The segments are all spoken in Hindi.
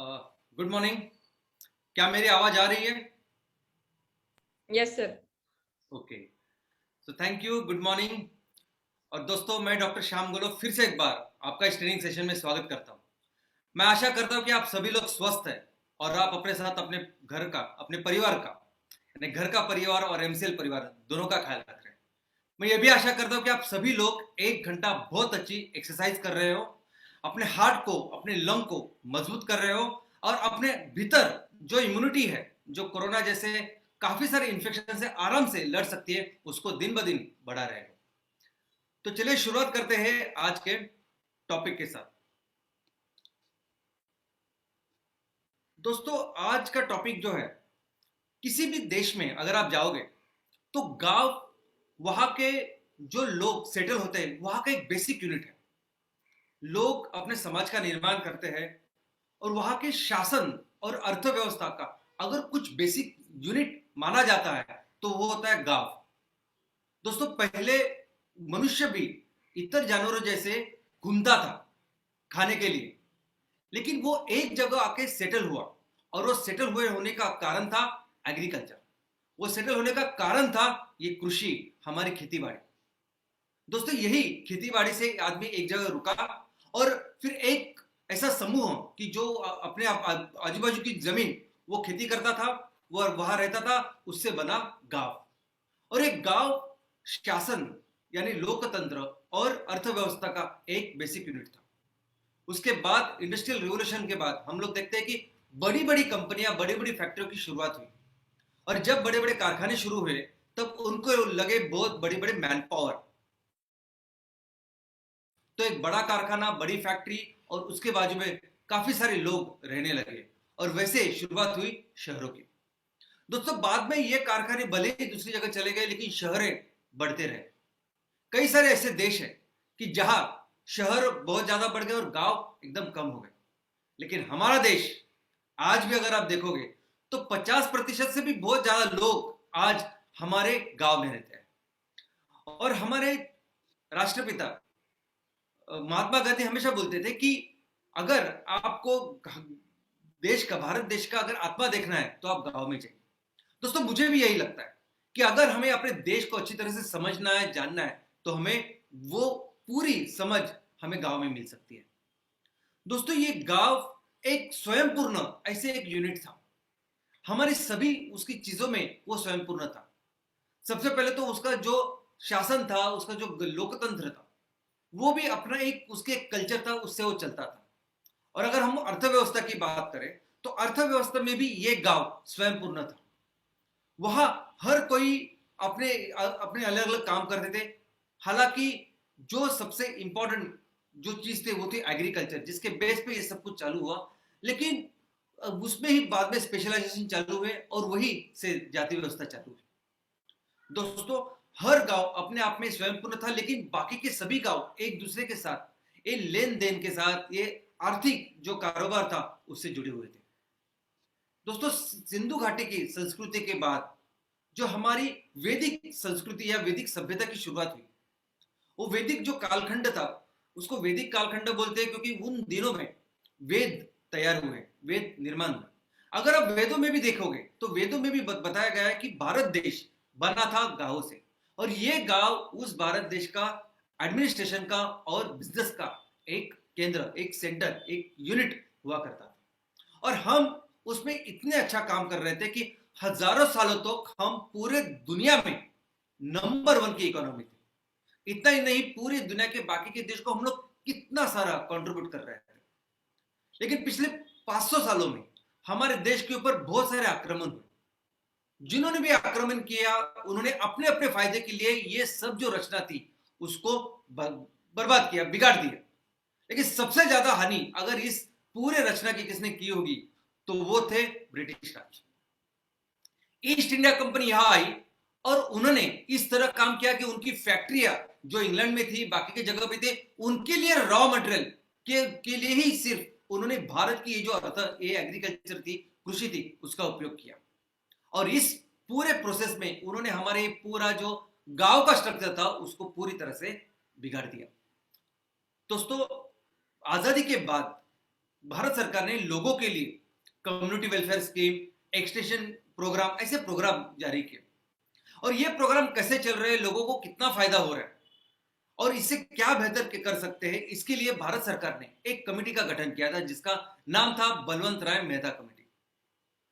Good morning. क्या मेरी आवाज आ रही है? Yes sir. Okay, so thank you. Good morning. और दोस्तों, मैं डॉक्टर श्याम गोलो फिर से एक बार आपका इस ट्रेनिंग सेशन में स्वागत करता हूं। मैं आशा करता हूं कि आप सभी लोग स्वस्थ हैं और आप अपने साथ अपने घर का, अपने परिवार का, यानी घर का परिवार और एमसीएल परिवार दोनों का ख्याल रख रहे हैं। मैं ये भी आशा करता हूं कि आप सभी लोग 1 घंटा बहुत अच्छी एक्सरसाइज कर रहे हो, अपने हार्ट को, अपने लंग को मजबूत कर रहे हो और अपने भीतर जो इम्यूनिटी है, जो कोरोना जैसे काफी सारे इन्फेक्शन से आराम से लड़ सकती है, उसको दिन ब दिन बढ़ा रहे हो। तो चलिए शुरुआत करते हैं आज के टॉपिक के साथ। दोस्तों, आज का टॉपिक जो है, किसी भी देश में अगर आप जाओगे तो गांव, वहां के जो लोग सेटल होते हैं, वहां का एक बेसिक यूनिट है। लोग अपने समाज का निर्माण करते हैं और वहां के शासन और अर्थव्यवस्था का अगर कुछ बेसिक यूनिट माना जाता है तो वो होता है गांव। दोस्तों, पहले मनुष्य भी इतर जानवरों जैसे घूमता था खाने के लिए, लेकिन वो एक जगह आके सेटल हुआ और वो सेटल हुए होने का कारण था एग्रीकल्चर। वो सेटल होने का कारण था ये कृषि, हमारी खेती बाड़ी। दोस्तों, यही खेती बाड़ी से आदमी एक जगह रुका और फिर एक ऐसा समूह कि जो अपने आजू बाजू की जमीन वो खेती करता था, वो वहां रहता था, उससे बना गांव। और एक गांव शासन यानी लोकतंत्र और अर्थव्यवस्था का एक बेसिक यूनिट था। उसके बाद इंडस्ट्रियल रिवोल्यूशन के बाद हम लोग देखते हैं कि बड़ी बड़ी कंपनियां, बड़ी बड़ी फैक्ट्रियों की शुरुआत हुई और जब बड़े बड़े कारखाने शुरू हुए तब उनको लगे बहुत बड़ी बड़ी मैन पावर। तो एक बड़ा कारखाना, बड़ी फैक्ट्री और उसके बाजू में काफी सारे लोग रहने लगे और वैसे शुरुआत हुई शहरों की। दोस्तों, बाद में ये कारखाने भले ही दूसरी जगह चले गए, लेकिन शहरें बढ़ते रहे। कई सारे ऐसे देश हैं कि जहां शहर बहुत ज्यादा बढ़ गए और गांव एकदम कम हो गए। लेकिन हमारा देश आज भी अगर आप देखोगे तो 50% से भी बहुत ज्यादा लोग आज हमारे गांव में रहते हैं। और हमारे राष्ट्रपिता महात्मा गांधी हमेशा बोलते थे कि अगर आपको देश का, भारत देश का अगर आत्मा देखना है तो आप गांव में जाइए। दोस्तों, मुझे भी यही लगता है कि अगर हमें अपने देश को अच्छी तरह से समझना है, जानना है, तो हमें वो पूरी समझ हमें गांव में मिल सकती है। दोस्तों, ये गांव एक स्वयंपूर्ण ऐसे एक यूनिट था। हमारी सभी उसकी चीजों में वो स्वयंपूर्ण था। सबसे पहले तो उसका जो शासन था, उसका जो लोकतंत्र था, वो भी अपना एक उसके एक कल्चर था, उससे वो चलता था। और अगर हम अर्थव्यवस्था की बात करें तो अर्थव्यवस्था में भी ये गांव स्वयंपूर्ण था। वहां हर कोई अपने अपने अलग अलग काम करते थे। हालांकि जो सबसे इंपॉर्टेंट जो चीज थी वो थी एग्रीकल्चर, जिसके बेस पे ये सब कुछ चालू हुआ। लेकिन उसमें ही बाद में स्पेशलाइजेशन चालू हुए और वही से जाति व्यवस्था चालू हुई। दोस्तों, हर गांव अपने आप में स्वयंपूर्ण था, लेकिन बाकी के सभी गांव एक दूसरे के साथ, ये लेन देन के साथ, ये आर्थिक जो कारोबार था उससे जुड़े हुए थे। दोस्तों, सिंधु घाटी की संस्कृति के बाद जो हमारी वैदिक संस्कृति या वैदिक सभ्यता की शुरुआत हुई, वो वैदिक जो कालखंड था उसको वैदिक कालखंड बोलते हैं, क्योंकि उन दिनों में वेद तैयार हुए, वेद निर्माण हुआ। अगर आप वेदों में भी देखोगे तो वेदों में भी बताया गया है कि भारत देश बना था गांवों से, और ये गांव उस भारत देश का एडमिनिस्ट्रेशन का और बिजनेस का एक केंद्र, एक सेंटर, एक यूनिट हुआ करता था। और हम उसमें इतने अच्छा काम कर रहे थे कि हजारों सालों तक हम पूरे दुनिया में नंबर वन की इकोनॉमी थी। इतना ही नहीं, पूरी दुनिया के बाकी के देश को हम लोग कितना सारा कंट्रीब्यूट कर रहे थे। लेकिन पिछले 500 सालों में हमारे देश के ऊपर बहुत सारे आक्रमण हुए। जिन्होंने भी आक्रमण किया उन्होंने अपने अपने फायदे के लिए ये सब जो रचना थी उसको बर्बाद किया, बिगाड़ दिया। लेकिन सबसे ज्यादा हानि अगर इस पूरे रचना की किसने की होगी तो वो थे ब्रिटिश राज। ईस्ट इंडिया कंपनी यहां आई और उन्होंने इस तरह काम किया कि उनकी फैक्ट्रियां जो इंग्लैंड में थी, बाकी की जगह पे थे, उनके लिए रॉ मटेरियल के लिए ही सिर्फ उन्होंने भारत की ये जो ये एग्रीकल्चर थी, कृषि थी, उसका उपयोग किया। और इस पूरे प्रोसेस में उन्होंने हमारे पूरा जो गांव का स्ट्रक्चर था उसको पूरी तरह से बिगाड़ दिया। दोस्तों, आजादी के बाद भारत सरकार ने लोगों के लिए community welfare scheme, extension programme, ऐसे प्रोग्राम जारी किए। और ये प्रोग्राम कैसे चल रहे हैं, लोगों को कितना फायदा हो रहा है और इससे क्या बेहतर कर सकते हैं, इसके लिए भारत सरकार ने एक कमेटी का गठन किया था जिसका नाम था बलवंत राय मेहता कमेटी।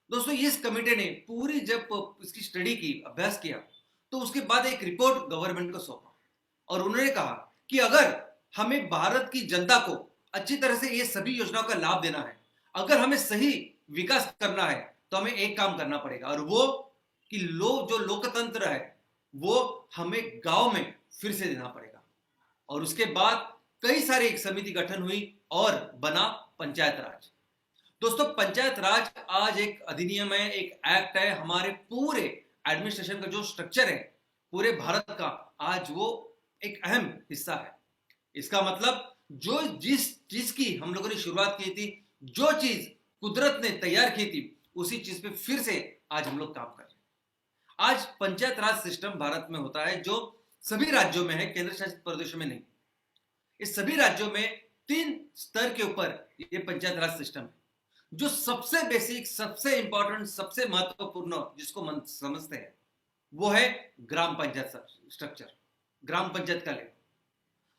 दोस्तों, इस कमेटी ने पूरी जब इसकी स्टडी की, अभ्यास किया, तो उसके बाद एक रिपोर्ट गवर्नमेंट को सौंपा और उन्होंने कहा कि अगर हमें भारत की जनता को अच्छी तरह से ये सभी योजनाओं का लाभ देना है, अगर हमें सही विकास करना है, तो हमें एक काम करना पड़ेगा और वो कि जो लोकतंत्र है वो हमें गांव में फिर से देना पड़ेगा। और उसके बाद कई सारी एक समिति गठन हुई और बना पंचायत राज। दोस्तों, पंचायत राज आज एक अधिनियम है, एक एक्ट है, हमारे पूरे एडमिनिस्ट्रेशन का जो स्ट्रक्चर है पूरे भारत का, आज वो एक अहम हिस्सा है। इसका मतलब जो जिस चीज की हम लोगों ने शुरुआत की थी, जो चीज कुदरत ने तैयार की थी, उसी चीज पे फिर से आज हम लोग काम कर रहे हैं। आज पंचायत राज सिस्टम भारत में होता है जो सभी राज्यों में है, केंद्र शासित प्रदेशों में नहीं। इस सभी राज्यों में 3 स्तर के ऊपर ये पंचायत राज सिस्टम है। जो सबसे बेसिक, सबसे इंपॉर्टेंट, सबसे महत्वपूर्ण जिसको समझते हैं वो है ग्राम पंचायत स्ट्रक्चर, ग्राम पंचायत का लेवल।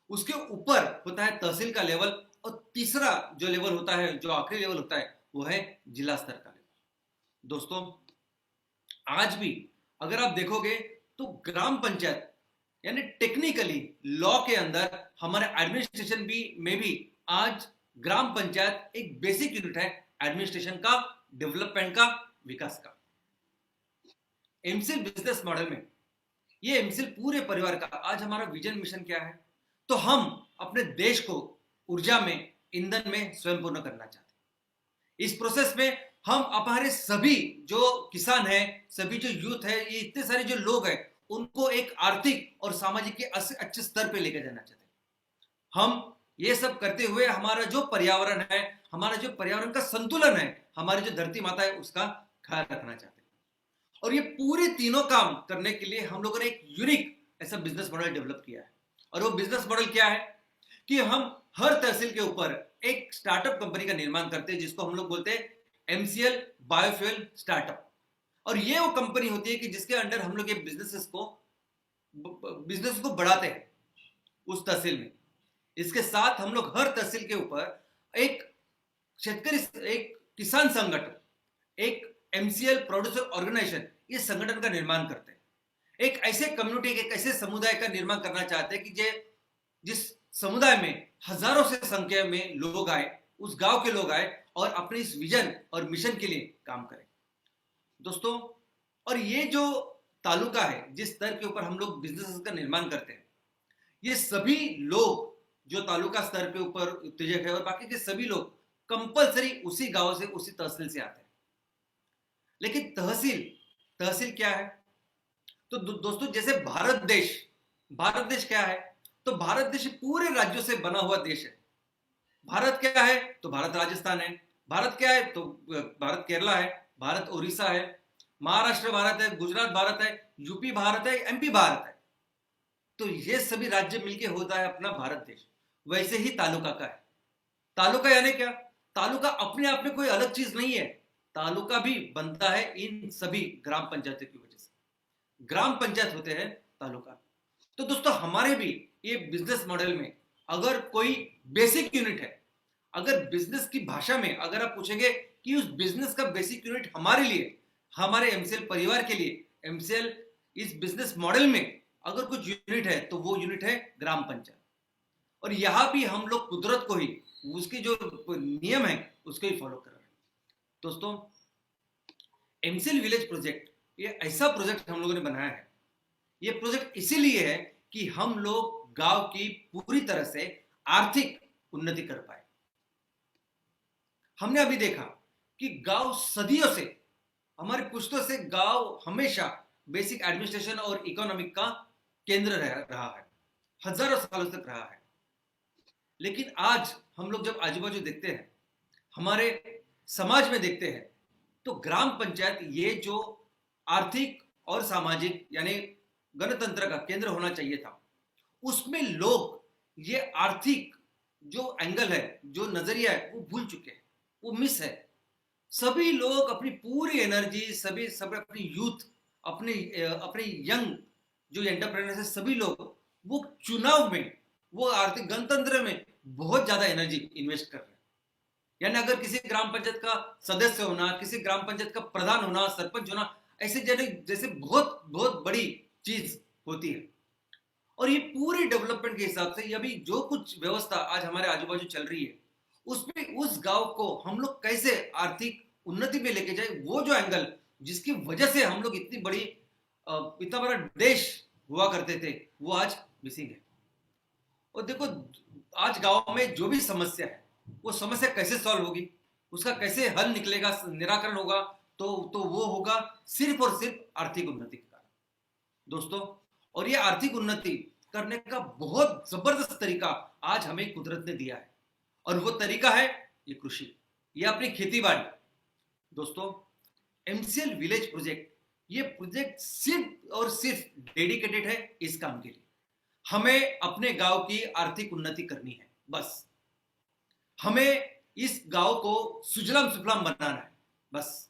उसके ऊपर होता है तहसील का लेवल और तीसरा जो लेवल होता है, जो आखिरी लेवल होता है, वो है जिला स्तर का लेवल। दोस्तों, आज भी अगर आप देखोगे तो ग्राम पंचायत यानी टेक्निकली लॉ के अंदर हमारे एडमिनिस्ट्रेशन में भी आज ग्राम पंचायत एक बेसिक यूनिट है एडमिनिस्ट्रेशन का, डेवलपमेंट का, विकास का। एमसीएल बिजनेस मॉडल में ये एमसीएल पूरे परिवार का आज हमारा विजन मिशन क्या है, तो हम अपने देश को ऊर्जा में, ईंधन में स्वयं पूर्ण करना चाहते हैं। इस प्रोसेस में हम हमारे सभी जो किसान हैं, सभी जो यूथ है, ये इतने सारे जो लोग हैं, उनको एक आर्थिक और सामाजिक के अच्छे स्तर पे लेकर जाना चाहते हैं। हम ये सब करते हुए हमारा जो पर्यावरण है, हमारा जो पर्यावरण का संतुलन है, हमारी जो धरती माता है, उसका ख्याल रखना चाहते हैं। और ये पूरे तीनों काम करने के लिए हम लोगों ने एक यूनिक ऐसा बिजनेस मॉडल डेवलप किया है। और वो बिजनेस मॉडल क्या है कि हम हर तहसील के ऊपर एक स्टार्टअप कंपनी का निर्माण करते हैं जिसको हम लोग बोलते हैं एमसीएल बायोफ्यूल स्टार्टअप। और ये वो कंपनी होती है कि जिसके अंडर हम लोग ये बिजनेस को बढ़ाते हैं उस तहसील में। इसके साथ हम लोग हर तहसील के ऊपर एक किसान संगठन, एक एमसीएल प्रोड्यूसर ऑर्गेनाइजेशन, ये संगठन का निर्माण करते हैं। एक ऐसे कम्युनिटी, एक ऐसे समुदाय का निर्माण करना चाहते हैं कि जिस समुदाय में हजारों से संख्या में लोग आए, उस गांव के लोग आए और अपने इस विजन और मिशन के लिए काम करें। दोस्तों, और ये जो तालुका है, जिस स्तर के ऊपर हम लोग बिजनेस का निर्माण करते हैं, ये सभी लोग जो तालुका स्तर के ऊपर उत्तेजक है और बाकी के सभी लोग कंपलसरी उसी गांव से, उसी तहसील से आते हैं। लेकिन तहसील क्या है? तो दोस्तों, जैसे भारत देश क्या है? तो भारत देश पूरे राज्यों से बना हुआ देश है। भारत क्या है? तो भारत राजस्थान है। भारत क्या है? तो भारत केरला है, भारत उड़ीसा है, महाराष्ट्र भारत है, गुजरात भारत है, यूपी भारत है, एमपी भारत है। तो ये सभी राज्य मिलके होता है अपना भारत देश। वैसे ही तालुका का है। तालुका यानी क्या? तालुका अपने आप में कोई अलग चीज नहीं है। तालुका भी बनता है इन सभी ग्राम पंचायतों की वजह से। ग्राम पंचायत होते हैं तालुका। तो दोस्तों, हमारे भी ये बिजनेस मॉडल में अगर कोई बेसिक यूनिट है, अगर बिजनेस की भाषा में अगर आप पूछेंगे कि उस बिजनेस का बेसिक यूनिट हमारे लिए, हमारे एमसीएल परिवार के लिए, एमसीएल इस बिजनेस मॉडल में अगर कुछ यूनिट है तो वो यूनिट है ग्राम पंचायत। और यहां भी हम लोग कुदरत को ही, उसके जो नियम है उसको ही फॉलो कर रहे हैं। दोस्तों, एमसीएल विलेज प्रोजेक्ट ये ऐसा प्रोजेक्ट हम लोगों ने बनाया है। ये प्रोजेक्ट इसीलिए है कि हम लोग गांव की पूरी तरह से आर्थिक उन्नति कर पाए। हमने अभी देखा कि गांव सदियों से, हमारे पुश्तों से गांव हमेशा बेसिक एडमिनिस्ट्रेशन और इकोनॉमिक का केंद्र रहा है, हजारों सालों तक रहा है। लेकिन आज हम लोग जब आजू बाजू देखते हैं, हमारे समाज में देखते हैं, तो ग्राम पंचायत ये जो आर्थिक और सामाजिक यानी गणतंत्र का केंद्र होना चाहिए था, उसमें लोग ये आर्थिक जो एंगल है, जो नजरिया है, वो भूल चुके हैं। वो मिस है। सभी लोग अपनी पूरी एनर्जी, सभी सब अपनी यूथ, अपने यंग जो एंटरप्रेन्योर्स है, सभी लोग वो चुनाव में, वो आर्थिक गणतंत्र में बहुत ज्यादा एनर्जी इन्वेस्ट कर रहे हैं। यानी अगर किसी ग्राम पंचायत का सदस्य होना, किसी ग्राम पंचायत का प्रधान होना, सरपंच होना, ऐसे जैसे बहुत बहुत बड़ी चीज होती है। और ये पूरी डेवलपमेंट के हिसाब से अभी जो कुछ व्यवस्था आज हमारे आजू बाजू चल रही है, उसमें उस गांव को हम लोग कैसे आर्थिक उन्नति में लेके जाए, वो जो एंगल जिसकी वजह से हम लोग इतनी बड़ी इतना बड़ा देश हुआ करते थे, वो आज मिसिंग है। और देखो, आज गांव में जो भी समस्या है, वो समस्या कैसे सॉल्व होगी, उसका कैसे हल निकलेगा, निराकरण होगा, तो वो होगा सिर्फ और सिर्फ आर्थिक उन्नति के कारण, दोस्तों। और ये आर्थिक उन्नति करने का बहुत जबरदस्त तरीका आज हमें कुदरत ने दिया है, और वो तरीका है ये कृषि, ये अपनी खेती बाड़ी। दोस्तों, एमसीएल विलेज प्रोजेक्ट, ये प्रोजेक्ट सिर्फ और सिर्फ डेडिकेटेड है इस काम के लिए। हमें अपने गांव की आर्थिक उन्नति करनी है, बस। हमें इस गांव को सुजलाम सुफलाम बनाना है, बस।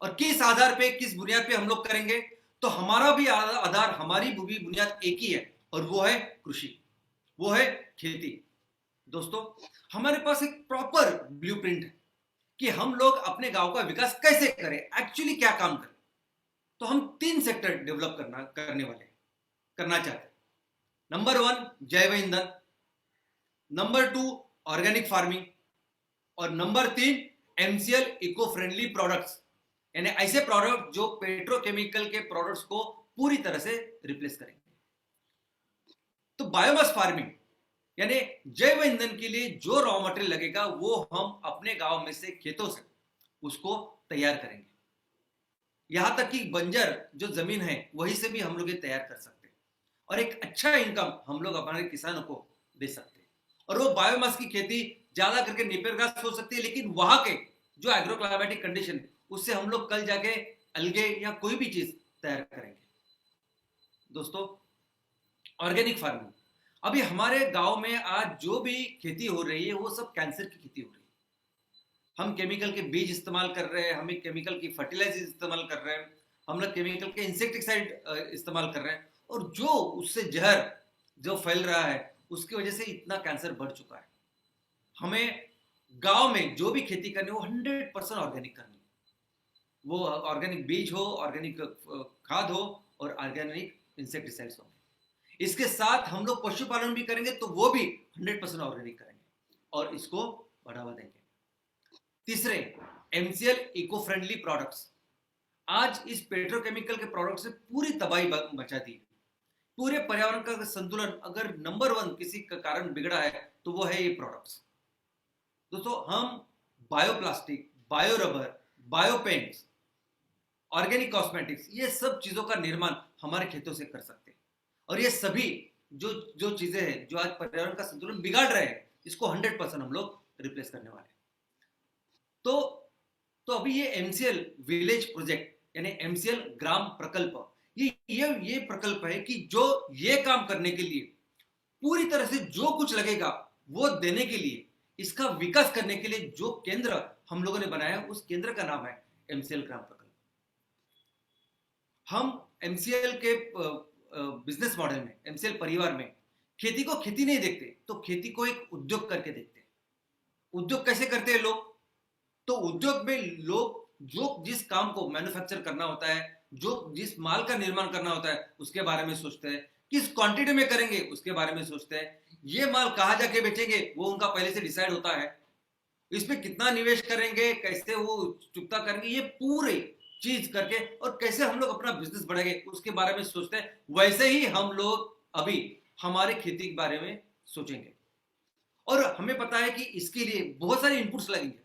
और किस आधार पे, किस बुनियाद पे हम लोग करेंगे, तो हमारा भी आधार, हमारी भी बुनियाद एक ही है, और वो है कृषि, वो है खेती। दोस्तों, हमारे पास एक प्रॉपर ब्लूप्रिंट है कि हम लोग अपने गांव का विकास कैसे करें, एक्चुअली क्या काम करें। तो हम 3 सेक्टर डेवलप करना चाहते हैं। नंबर 1 जैव ईंधन, नंबर 2 ऑर्गेनिक फार्मिंग, और number 3 MCL eco friendly products, यानी ऐसे प्रोडक्ट जो पेट्रोकेमिकल के प्रोडक्ट्स को पूरी तरह से रिप्लेस करेंगे। तो बायोमास फार्मिंग, यानी जैव ईंधन के लिए जो रॉ मटेरियल लगेगा, वो हम अपने गांव में से, खेतों से उसको तैयार करेंगे। यहां तक कि बंजर जो जमीन है, वहीं से भी हम लोग ये तैयार कर सकते हैं, और एक अच्छा इनकम हम लोग हमारे किसानों को दे सकते हैं। और वो बायोमास की खेती ज्यादा करके नेपियर घास हो सकती है, लेकिन वहां के जो एग्रो क्लाइमेटिक कंडीशन, उससे हम लोग कल जाके अलगे या कोई भी चीज तैयार करेंगे। दोस्तों, ऑर्गेनिक फार्मिंग, अभी हमारे गांव में आज जो भी खेती हो रही है, वो सब कैंसर की खेती हो रही है। हम केमिकल के बीज इस्तेमाल कर रहे हैं, हम केमिकल की फर्टिलाइजर इस्तेमाल कर रहे हैं, हम लोग केमिकल के इंसेक्टिसाइड इस्तेमाल कर रहे हैं, और जो उससे जहर जो फैल रहा है, उसकी वजह से इतना कैंसर बढ़ चुका है। हमें गांव में जो भी खेती करनी है, वो 100% ऑर्गेनिक करनी है। वो ऑर्गेनिक बीज हो, ऑर्गेनिक खाद हो, और ऑर्गेनिक इंसेक्टिसाइड्स हो। इसके साथ हम लोग पशुपालन भी करेंगे, तो वो भी 100% ऑर्गेनिक करेंगे, और इसको बढ़ावा देंगे। तीसरे, एमसीएल इको फ्रेंडली प्रोडक्ट्स। आज इस पेट्रोकेमिकल के प्रोडक्ट से पूरी तबाही मचा दी है। पूरे पर्यावरण का संतुलन अगर नंबर 1 किसी का कारण बिगड़ा है, तो वो है ये प्रोडक्ट्स। दोस्तों, हम bioplastic, bio rubber, bio paints, organic cosmetics, ये सब चीजों का निर्माण हमारे खेतों से कर सकते हैं। और ये सभी जो चीजें हैं जो आज पर्यावरण का संतुलन बिगाड़ रहे हैं, इसको 100% हम लोग रिप्लेस करने वाले हैं। तो अभी ये एमसीएल विलेज प्रोजेक्ट, यानी एमसीएल ग्राम प्रकल्प, ये प्रकल्प है कि जो ये काम करने के लिए पूरी तरह से जो कुछ लगेगा वो देने के लिए, इसका विकास करने के लिए जो केंद्र हम लोगों ने बनाया, उस केंद्र का नाम है एमसीएल ग्राम प्रकल्प। हम एमसीएल के बिजनेस मॉडल में, एमसीएल परिवार में खेती को खेती नहीं देखते, तो खेती को एक उद्योग करके देखते हैं। उद्योग कैसे करते हैं लोग? तो उद्योग में लोग जो जिस काम को मैन्युफैक्चर करना होता है, जो जिस माल का निर्माण करना होता है, उसके बारे में सोचते हैं। किस क्वांटिटी में करेंगे उसके बारे में सोचते हैं। ये माल कहाँ जाके बेचेंगे वो उनका पहले से डिसाइड होता है। इसमें कितना निवेश करेंगे, कैसे वो चुकता करेंगे, ये पूरी चीज करके, और कैसे हम लोग अपना बिजनेस बढ़ाएंगे उसके बारे में सोचते हैं। वैसे ही हम लोग अभी हमारे खेती के बारे में सोचेंगे, और हमें पता है कि इसके लिए बहुत सारे इनपुट्स लगेंगे।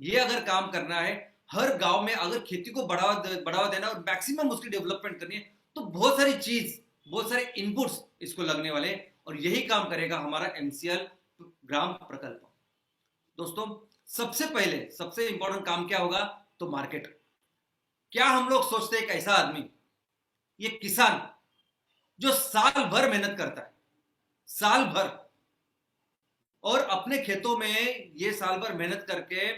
ये अगर काम करना है, हर गांव में अगर खेती को बढ़ावा देना और मैक्सिमम उसकी डेवलपमेंट करनी है, तो बहुत सारी चीज, बहुत सारे इनपुट्स इसको लगने वाले हैं, और यही काम करेगा हमारा एमसीएल ग्राम प्रकल्प। दोस्तों, सबसे पहले सबसे इंपॉर्टेंट काम क्या होगा? तो मार्केट। क्या हम लोग सोचते हैं, एक ऐसा आदमी, ये किसान जो साल भर मेहनत करता है, साल भर, और अपने खेतों में ये साल भर मेहनत करके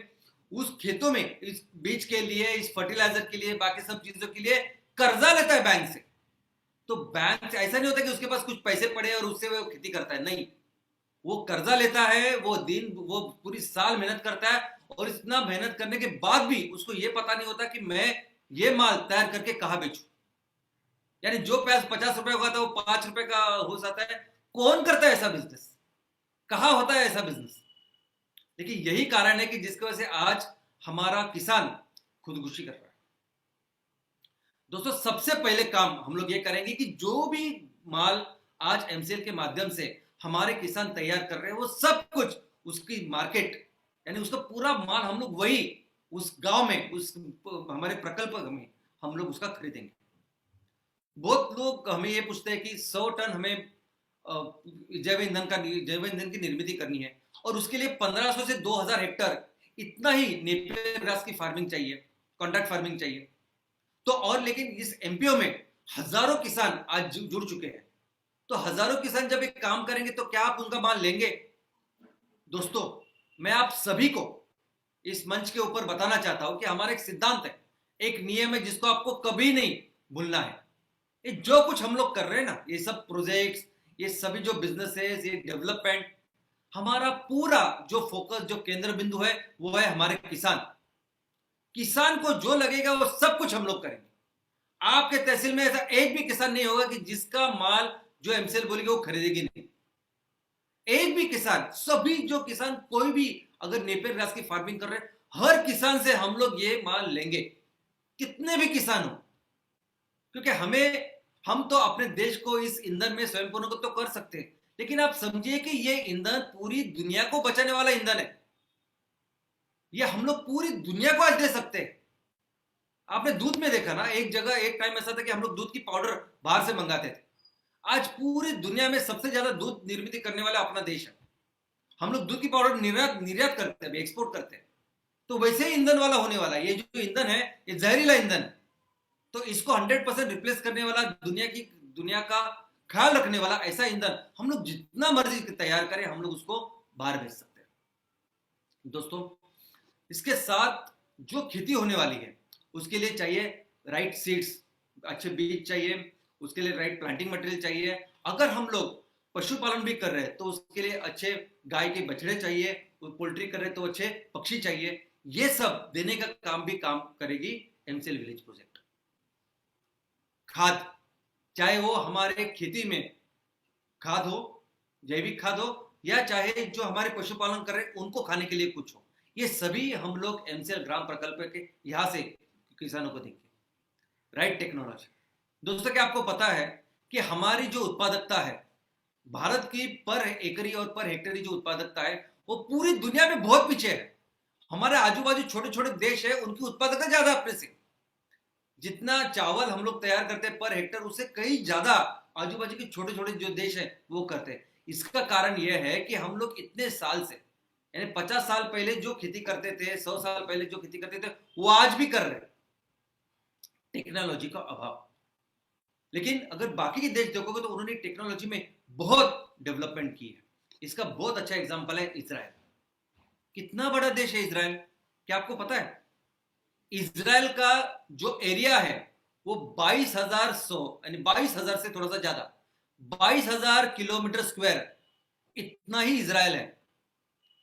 उस खेतों में इस बीज के लिए, इस फर्टिलाइजर के लिए, बाकी सब चीजों के लिए कर्जा लेता है बैंक से। तो बैंक से ऐसा नहीं होता कि उसके पास कुछ पैसे पड़े और उससे वो खेती करता है, नहीं। वो कर्जा लेता है, वो पूरी साल मेहनत करता है, और इतना मेहनत करने के बाद भी उसको ये पता नहीं होता कि मैं ये माल तैयार करके कहां बेचूं। यानी जो पैसा 50 रुपए का था वो 5 रुपए का हो जाता है। कौन करता है ऐसा बिजनेस? कहां होता है ऐसा बिजनेस? लेकिन यही कारण है कि जिसकी वजह से आज हमारा किसान खुदकुशी कर रहा है। दोस्तों, सबसे पहले काम हम लोग ये करेंगे कि जो भी माल आज एमसीएल के माध्यम से हमारे किसान तैयार कर रहे हैं, वो सब कुछ उसकी मार्केट, यानी उसका पूरा माल हम लोग वही उस गांव में, उस हमारे प्रकल्प में हम लोग उसका खरीदेंगे। बहुत लोग हमें ये पूछते हैं कि 100 टन हमें जैव ईंधन की निर्मित करनी है, और उसके लिए 1500 से 2000 हेक्टर इतना ही नेपियर ग्रास की फार्मिंग चाहिए, कॉन्ट्रैक्ट फार्मिंग चाहिए। तो और लेकिन इस एमपीओ में हजारों किसान आज जुड़ चुके हैं। तो हजारों किसान जब एक काम करेंगे तो क्या आप उनका माल लेंगे? दोस्तों, मैं आप सभी को इस मंच के ऊपर बताना चाहता हूं कि हमारा एक सिद्धांत है, एक नियम है जिसको आपको कभी नहीं भूलना है। ये जो कुछ हम लोग कर रहे हैं ना, ये सब प्रोजेक्ट्स, ये सभी जो बिजनेसेस, ये डेवलपमेंट, हमारा पूरा जो फोकस, जो केंद्र बिंदु है, वो है हमारे किसान। किसान को जो लगेगा वो सब कुछ हम लोग करेंगे। आपके तहसील में ऐसा एक भी किसान नहीं होगा कि जिसका माल जो एमसीएल बोलेगी वो खरीदेगी नहीं। एक भी किसान, सभी जो किसान, कोई भी अगर नेपियर ग्रास की फार्मिंग कर रहे हैं, हर किसान से हम लोग ये माल लेंगे, कितने भी किसान हो। क्योंकि हम तो अपने देश को इस ईंधन में स्वयं पूर्ण तो कर सकते हैं, लेकिन आप समझिए कि ये ईंधन पूरी दुनिया को बचाने वाला ईंधन है। ये हम लोग पूरी दुनिया को आज दे सकते हैं। आपने दूध में देखा ना, एक जगह एक टाइम ऐसा था कि हम लोग दूध की पाउडर बाहर से मंगाते थे। आज पूरी दुनिया में सबसे ज्यादा दूध निर्मित करने वाला अपना देश है। हम लोग दूध की पाउडर निर्यात करते हैं, एक्सपोर्ट करते हैं। तो वैसे ही ईंधन वाला होने वाला है। ये जो ईंधन है, ये जहरीला ईंधन है। तो इसको 100% रिप्लेस करने वाला, दुनिया का ख्याल रखने वाला ऐसा ईंधन हम लोग जितना मर्जी तैयार करें, हम लोग उसको बाहर भेज सकते हैं। दोस्तों, इसके साथ जो खेती होने वाली है उसके लिए चाहिए राइट सीड्स, अच्छे बीज चाहिए, उसके लिए राइट प्लांटिंग मटेरियल चाहिए। अगर हम लोग पशुपालन भी कर रहे हैं तो उसके लिए अच्छे गाय के बछड़े चाहिए, पोल्ट्री कर रहे हैं तो अच्छे पक्षी चाहिए। ये सब देने का काम करेगी एमसीएल विलेज प्रोजेक्ट। खाद, चाहे वो हमारे खेती में खाद हो, जैविक खाद हो, या चाहे जो हमारे पशुपालन कर रहे हैं उनको खाने के लिए कुछ हो, ये सभी हम लोग एमसीएल ग्राम प्रकल्प के यहां से किसानों को देंगे। Right technology. दोस्तों, क्या आपको पता है कि हमारी जो उत्पादकता है, भारत की पर एकरी और पर हेक्टेरी जो उत्पादकता है, वो पूरी दुनिया में बहुत पीछे है। हमारे आजू बाजू छोटे छोटे देश है, उनकी उत्पादकता ज्यादा अपने से। जितना चावल हम लोग तैयार करते हैं पर हेक्टर, उससे कई ज्यादा आजू बाजू के छोटे छोटे जो देश है वो करते हैं। इसका कारण यह है कि हम लोग इतने साल से, यानी 50 साल पहले जो खेती करते थे, 100 साल पहले जो खेती करते थे, वो आज भी कर रहे हैं। टेक्नोलॉजी का अभाव। लेकिन अगर बाकी के देश देखोगे तो उन्होंने टेक्नोलॉजी में बहुत डेवलपमेंट की है। इसका बहुत अच्छा एग्जांपल है इजराइल। कितना बड़ा देश है इजराइल, क्या आपको पता है? इजराइल का जो एरिया है वो 22,100, यानी 22,000 से थोड़ा सा ज्यादा, 22,000 किलोमीटर स्क्वायर, इतना ही इजराइल है।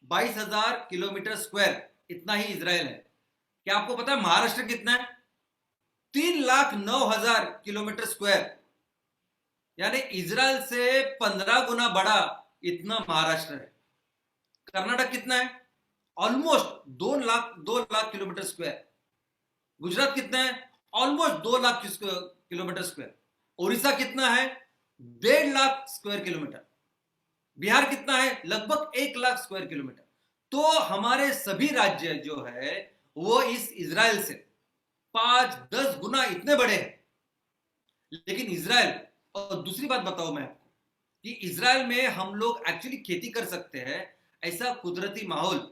22,000 किलोमीटर स्क्वायर, इतना ही इजराइल है। क्या आपको पता है महाराष्ट्र कितना है? 3,09,000 किलोमीटर स्क्वायर, यानी इजराइल से 15 गुना बड़ा इतना महाराष्ट्र है। कर्नाटक कितना है? Almost 2 lakh kilometre square. Gujarat कितना है? Almost 2 lakh kilometre square. Orissa कितना है? 1.5 लाख स्क्वायर किलोमीटर। बिहार कितना है? लगभग 1 लाख स्क्वायर किलोमीटर। तो हमारे सभी राज्य जो है वो इस इजराइल से 5-10 गुना इतने बड़े हैं। लेकिन इजराइल, और दूसरी बात बताऊं मैं आपको, कि इजराइल में हम लोग एक्चुअली खेती कर सकते हैं, ऐसा कुदरती माहौल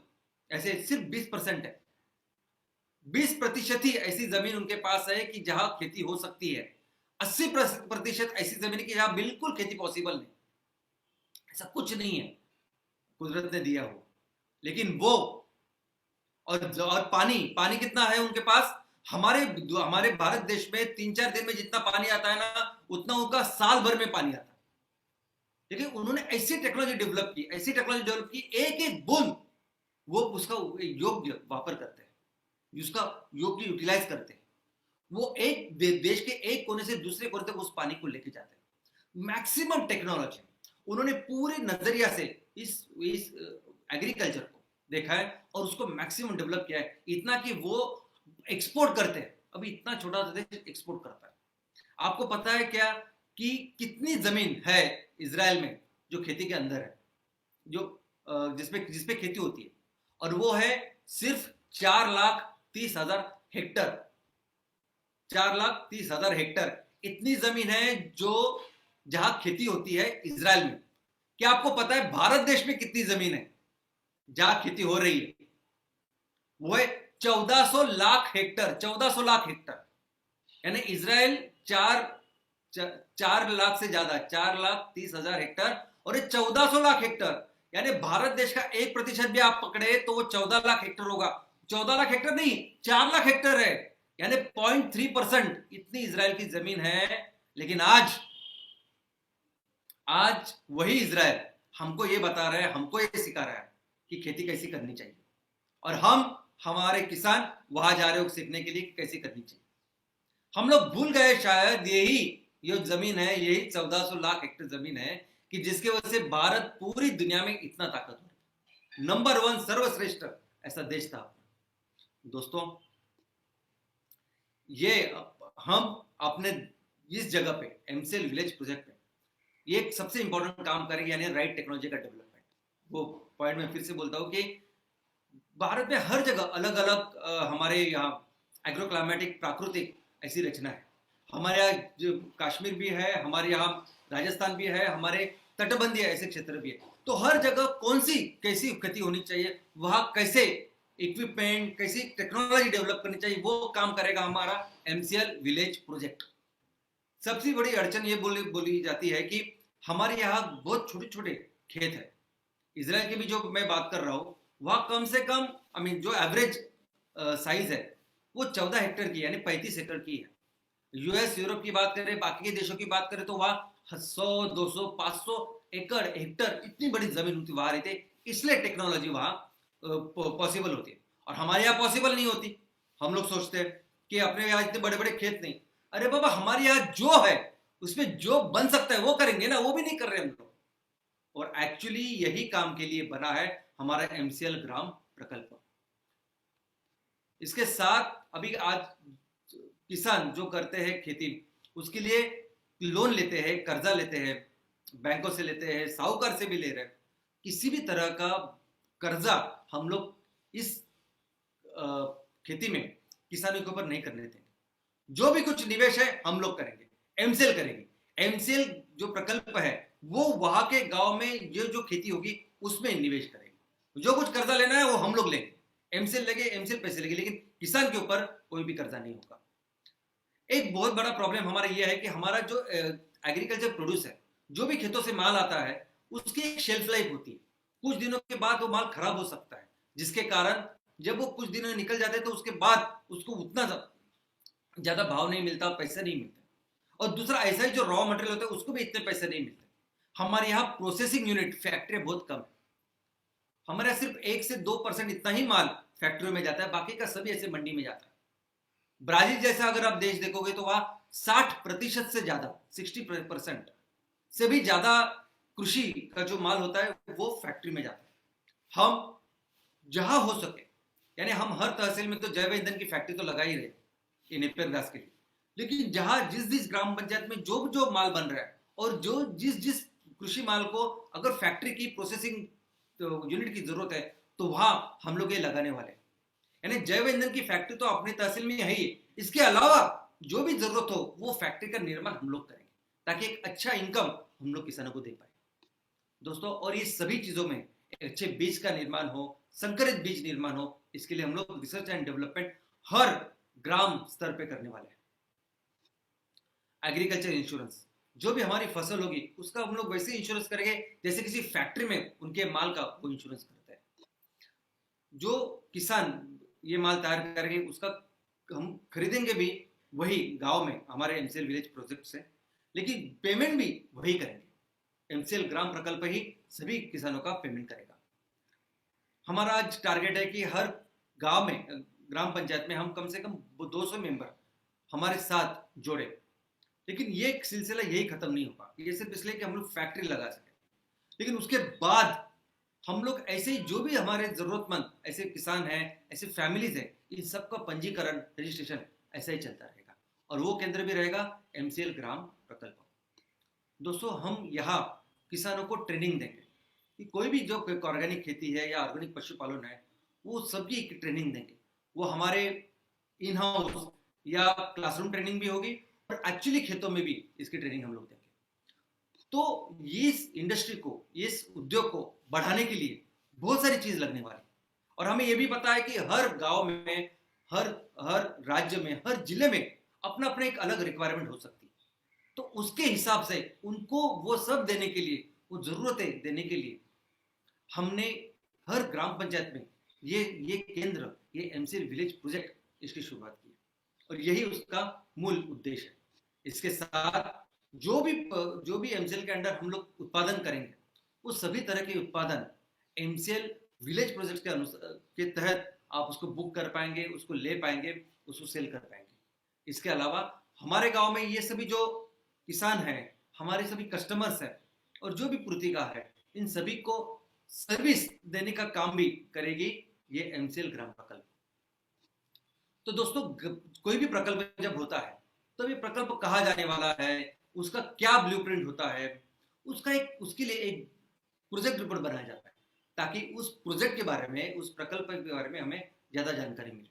ऐसे सिर्फ 20% है। 20% ही ऐसी जमीन उनके पास है कि जहां खेती हो सकती है। 80% ऐसी जमीन की जहां बिल्कुल खेती पॉसिबल नहीं। ऐसा कुछ नहीं है कुदरत ने दिया हो। लेकिन वो और पानी पानी कितना है उनके पास, हमारे हमारे भारत देश में 3-4 दिन में जितना पानी आता है ना, उतना उनका साल भर में पानी आता है। लेकिन उन्होंने ऐसी टेक्नोलॉजी डेवलप की, ऐसी टेक्नोलॉजी डेवलप की, एक एक बूंद वो उसका योग्य वापर करते हैं, उसका योग्य यूटिलाइज करते हैं। वो एक देश के एक कोने से दूसरे कोने तक उस पानी को लेके जाते हैं। मैक्सिमम टेक्नोलॉजी उन्होंने पूरे नजरिया से इस एग्रीकल्चर को देखा है और उसको मैक्सिमम डेवलप किया है, इतना कि वो एक्सपोर्ट करते हैं। अभी इतना छोटा सा देश एक्सपोर्ट करता है। आपको पता है क्या कि कितनी जमीन है इजराइल में जो खेती के अंदर है, जो जिसपे खेती होती है, और वो है सिर्फ 4,30,000 हेक्टर। 4,30,000 हेक्टर इतनी जमीन है जो जहां खेती होती है इजराइल में। क्या आपको पता है भारत देश में कितनी जमीन है जहां खेती हो रही है? वो है 1400 लाख हेक्टर। 1400 लाख हेक्टर, यानी इजराइल 4 लाख से ज्यादा, 4,30,000 हेक्टर, और ये 1400 लाख हेक्टर, यानी भारत देश का 1% भी आप पकड़े तो वो 14 लाख हेक्टर होगा। 14 लाख हेक्टर नहीं, 4 लाख हेक्टर है, यानी 0.3% इतनी इजराइल की जमीन है। लेकिन आज वही इजराइल हमको ये बता रहा है, हमको ये सिखा रहा है कि खेती कैसी करनी चाहिए, और हमारे किसान वहां जा रहे हो सीखने के लिए कि कैसी करनी चाहिए। हम लोग भूल गए शायद यही जो जमीन है, यही 1400 लाख हेक्टर जमीन है कि जिसकी वजह से भारत पूरी दुनिया में इतना ताकतवर है, नंबर 1 सर्वश्रेष्ठ ऐसा देश था। दोस्तों, ये हम अपने इस जगह पे एमसीएल विलेज प्रोजेक्ट में ये सबसे इंपॉर्टेंट काम करेंगे, यानी राइट टेक्नोलॉजी का डेवलपमेंट। वो पॉइंट में फिर से बोलता हूं कि भारत में हर जगह अलग अलग हमारे यहाँ एग्रो क्लाइमेटिक प्राकृतिक ऐसी रचना है। हमारे यहाँ जो कश्मीर भी है, हमारे यहाँ राजस्थान भी है, हमारे तटबंधीय ऐसे क्षेत्र भी है। तो हर जगह कौन सी कैसी खेती होनी चाहिए, वहां कैसे इक्विपमेंट, कैसी टेक्नोलॉजी डेवलप करनी चाहिए, वो काम करेगा हमारा एमसीएल विलेज प्रोजेक्ट। सबसे बड़ी अड़चन ये बोली जाती है कि हमारे यहाँ बहुत छोटे छोटे खेत है। इजराइल की भी जो मैं बात कर रहा हूँ, वहां कम से कम जो एवरेज साइज है वो 14 हेक्टर की, यानी 35 हेक्टर की है। यूएस यूरोप की बात करें, बाकी के देशों की बात करें, तो वहां 100, 200, 500 एकड़ हेक्टर इतनी बड़ी जमीन होती वहां रहती है। इसलिए टेक्नोलॉजी वहां पॉसिबल होती है, और हमारे यहाँ पॉसिबल नहीं होती। हम लोग सोचते हैं कि अपने यहाँ इतने बड़े बड़े खेत नहीं। अरे बाबा, हमारे यहाँ जो है उसमें जो बन सकता है वो करेंगे ना, वो भी नहीं कर रहे हम लोग। और एक्चुअली यही काम के लिए बना है हमारा एमसीएल ग्राम प्रकल्प। इसके साथ अभी आज किसान जो करते हैं खेती, उसके लिए लोन लेते हैं, कर्जा लेते हैं, बैंकों से लेते हैं, साहूकार से भी ले रहे हैं। किसी भी तरह का कर्जा हम लोग इस खेती में किसानों के ऊपर नहीं करने देंगे। जो भी कुछ निवेश है हम लोग करेंगे, एमसीएल करेंगे। एमसीएल जो प्रकल्प है वो वहां के गांव में जो खेती होगी उसमें निवेश करेंगे। जो कुछ कर्जा लेना है वो हम लोग लेंगे, एमसीएल लेंगे, एमसीएल पैसे लेंगे, लेकिन किसान के ऊपर कोई भी कर्जा नहीं होगा। एक बहुत बड़ा प्रॉब्लम हमारा यह है कि हमारा जो एग्रीकल्चर प्रोड्यूस है, जो भी खेतों से माल आता है, उसकी एक शेल्फ लाइफ होती है। कुछ दिनों के बाद वो माल खराब हो सकता है, जिसके कारण जब वो कुछ दिनों निकल जाते हैं तो उसके बाद उसको उतना ज्यादा भाव नहीं मिलता, पैसे नहीं मिलते। और दूसरा, ऐसा ही जो रॉ मटेरियल होता है उसको भी इतने पैसे नहीं मिलते। हमारे यहाँ प्रोसेसिंग यूनिट, फैक्ट्री बहुत कम है। हमारे यहाँ सिर्फ 1 से 2% इतना ही माल फैक्ट्रियों में जाता है, बाकी का सभी ऐसे मंडी में जाता है। ब्राजील जैसा अगर आप देश देखोगे तो वहां 60% से ज्यादा, 60% से भी ज्यादा कृषि का जो माल होता है वो फैक्ट्री में जाता है। हम जहां हो सके, यानी हम हर तहसील में तो जैव ईंधन की फैक्ट्री तो लगा ही रहे ये नेपियर घास के लिए, लेकिन जहां जिस ग्राम पंचायत में जो माल बन रहा है और जो जिस कृषि माल को अगर फैक्ट्री की प्रोसेसिंग यूनिट की जरूरत है, तो वहां हम लोग ये लगाने वाले हैं। यानी जैव ईंधन की फैक्ट्री तो अपनी तहसील में है ही, इसके अलावा जो भी जरूरत हो वो फैक्ट्री का निर्माण हम लोग करेंगे, ताकि एक अच्छा इनकम हम लोग किसानों को दे पाए दोस्तों। और ये सभी चीजों में एक अच्छे बीज का निर्माण हो, संकरित बीज निर्माण हो, इसके लिए हम लोग रिसर्च एंड डेवलपमेंट हर ग्राम स्तर पे करने वाले हैं। एग्रीकल्चर इंश्योरेंस, जो भी हमारी फसल होगी उसका हम लोग वैसे इंश्योरेंस करेंगे जैसे किसी फैक्ट्री में उनके माल का वो इंश्योरेंस करते हैं। जो किसान ये माल तैयार करके उसका हम खरीदेंगे भी वही गांव में हमारे एमसीएल विलेज प्रोजेक्ट से, लेकिन पेमेंट भी वही करेंगे। एमसीएल ग्राम प्रकल्प ही सभी किसानों का पेमेंट करेगा। हमारा आज टारगेट है कि हर गांव में, ग्राम पंचायत में हम कम से कम 200 मेंबर हमारे साथ जोड़े। लेकिन ये सिलसिला यही खत्म नहीं होगा, ये सिर्फ इसलिए कि हम लोग फैक्ट्री लगा सके, लेकिन उसके बाद हम लोग ऐसे ही जो भी हमारे जरूरतमंद ऐसे किसान हैं, ऐसे फैमिलीज हैं, इन सबका पंजीकरण, रजिस्ट्रेशन ऐसा ही चलता रहेगा। और वो केंद्र भी रहेगा एमसीएल ग्राम प्रकल्प। दोस्तों, हम यहाँ किसानों को ट्रेनिंग देंगे कि कोई भी जो ऑर्गेनिक खेती है या ऑर्गेनिक पशुपालन है, वो सबकी की देंगे। वो हमारे इन हाउस या क्लासरूम ट्रेनिंग भी होगी और एक्चुअली खेतों में भी इसकी ट्रेनिंग हम लोग देंगे। तो इस इंडस्ट्री को, इस उद्योग को बढ़ाने के लिए बहुत सारी चीज लगने वाली। और हमें यह भी पता है कि हर गांव में, हर हर राज्य में, हर जिले में अपना अपना एक अलग रिक्वायरमेंट हो सकती है। तो उसके हिसाब से उनको वो सब देने के लिए, वो जरूरतें देने के लिए हमने हर ग्राम पंचायत में ये केंद्र, ये एमसीएल विलेज प्रोजेक्ट इसकी शुरुआत की और यही उसका मूल उद्देश्य है। इसके साथ जो भी एमसीएल के अंडर हम लोग उत्पादन करेंगे, वो सभी तरह के उत्पादन एमसीएल विलेज प्रोजेक्ट के तहत आप उसको बुक कर पाएंगे, उसको ले पाएंगे, उसको सेल कर पाएंगे। इसके अलावा हमारे गांव में ये सभी जो किसान हैं, हमारे सभी कस्टमर्स हैं और जो भी पूर्तिका है, इन सभी को सर्विस देने का काम भी करेगी ये एमसीएल ग्राम प्रकल्प। तो दोस्तों, कोई भी प्रकल्प जब होता है तो ये प्रकल्प कहाँ जाने वाला है, उसका क्या ब्लूप्रिंट होता है, उसके लिए एक प्रोजेक्ट रिपोर्ट बनाया जाता है, ताकि उस प्रोजेक्ट के बारे में, उस प्रकल्प के बारे में हमें ज्यादा जानकारी मिले।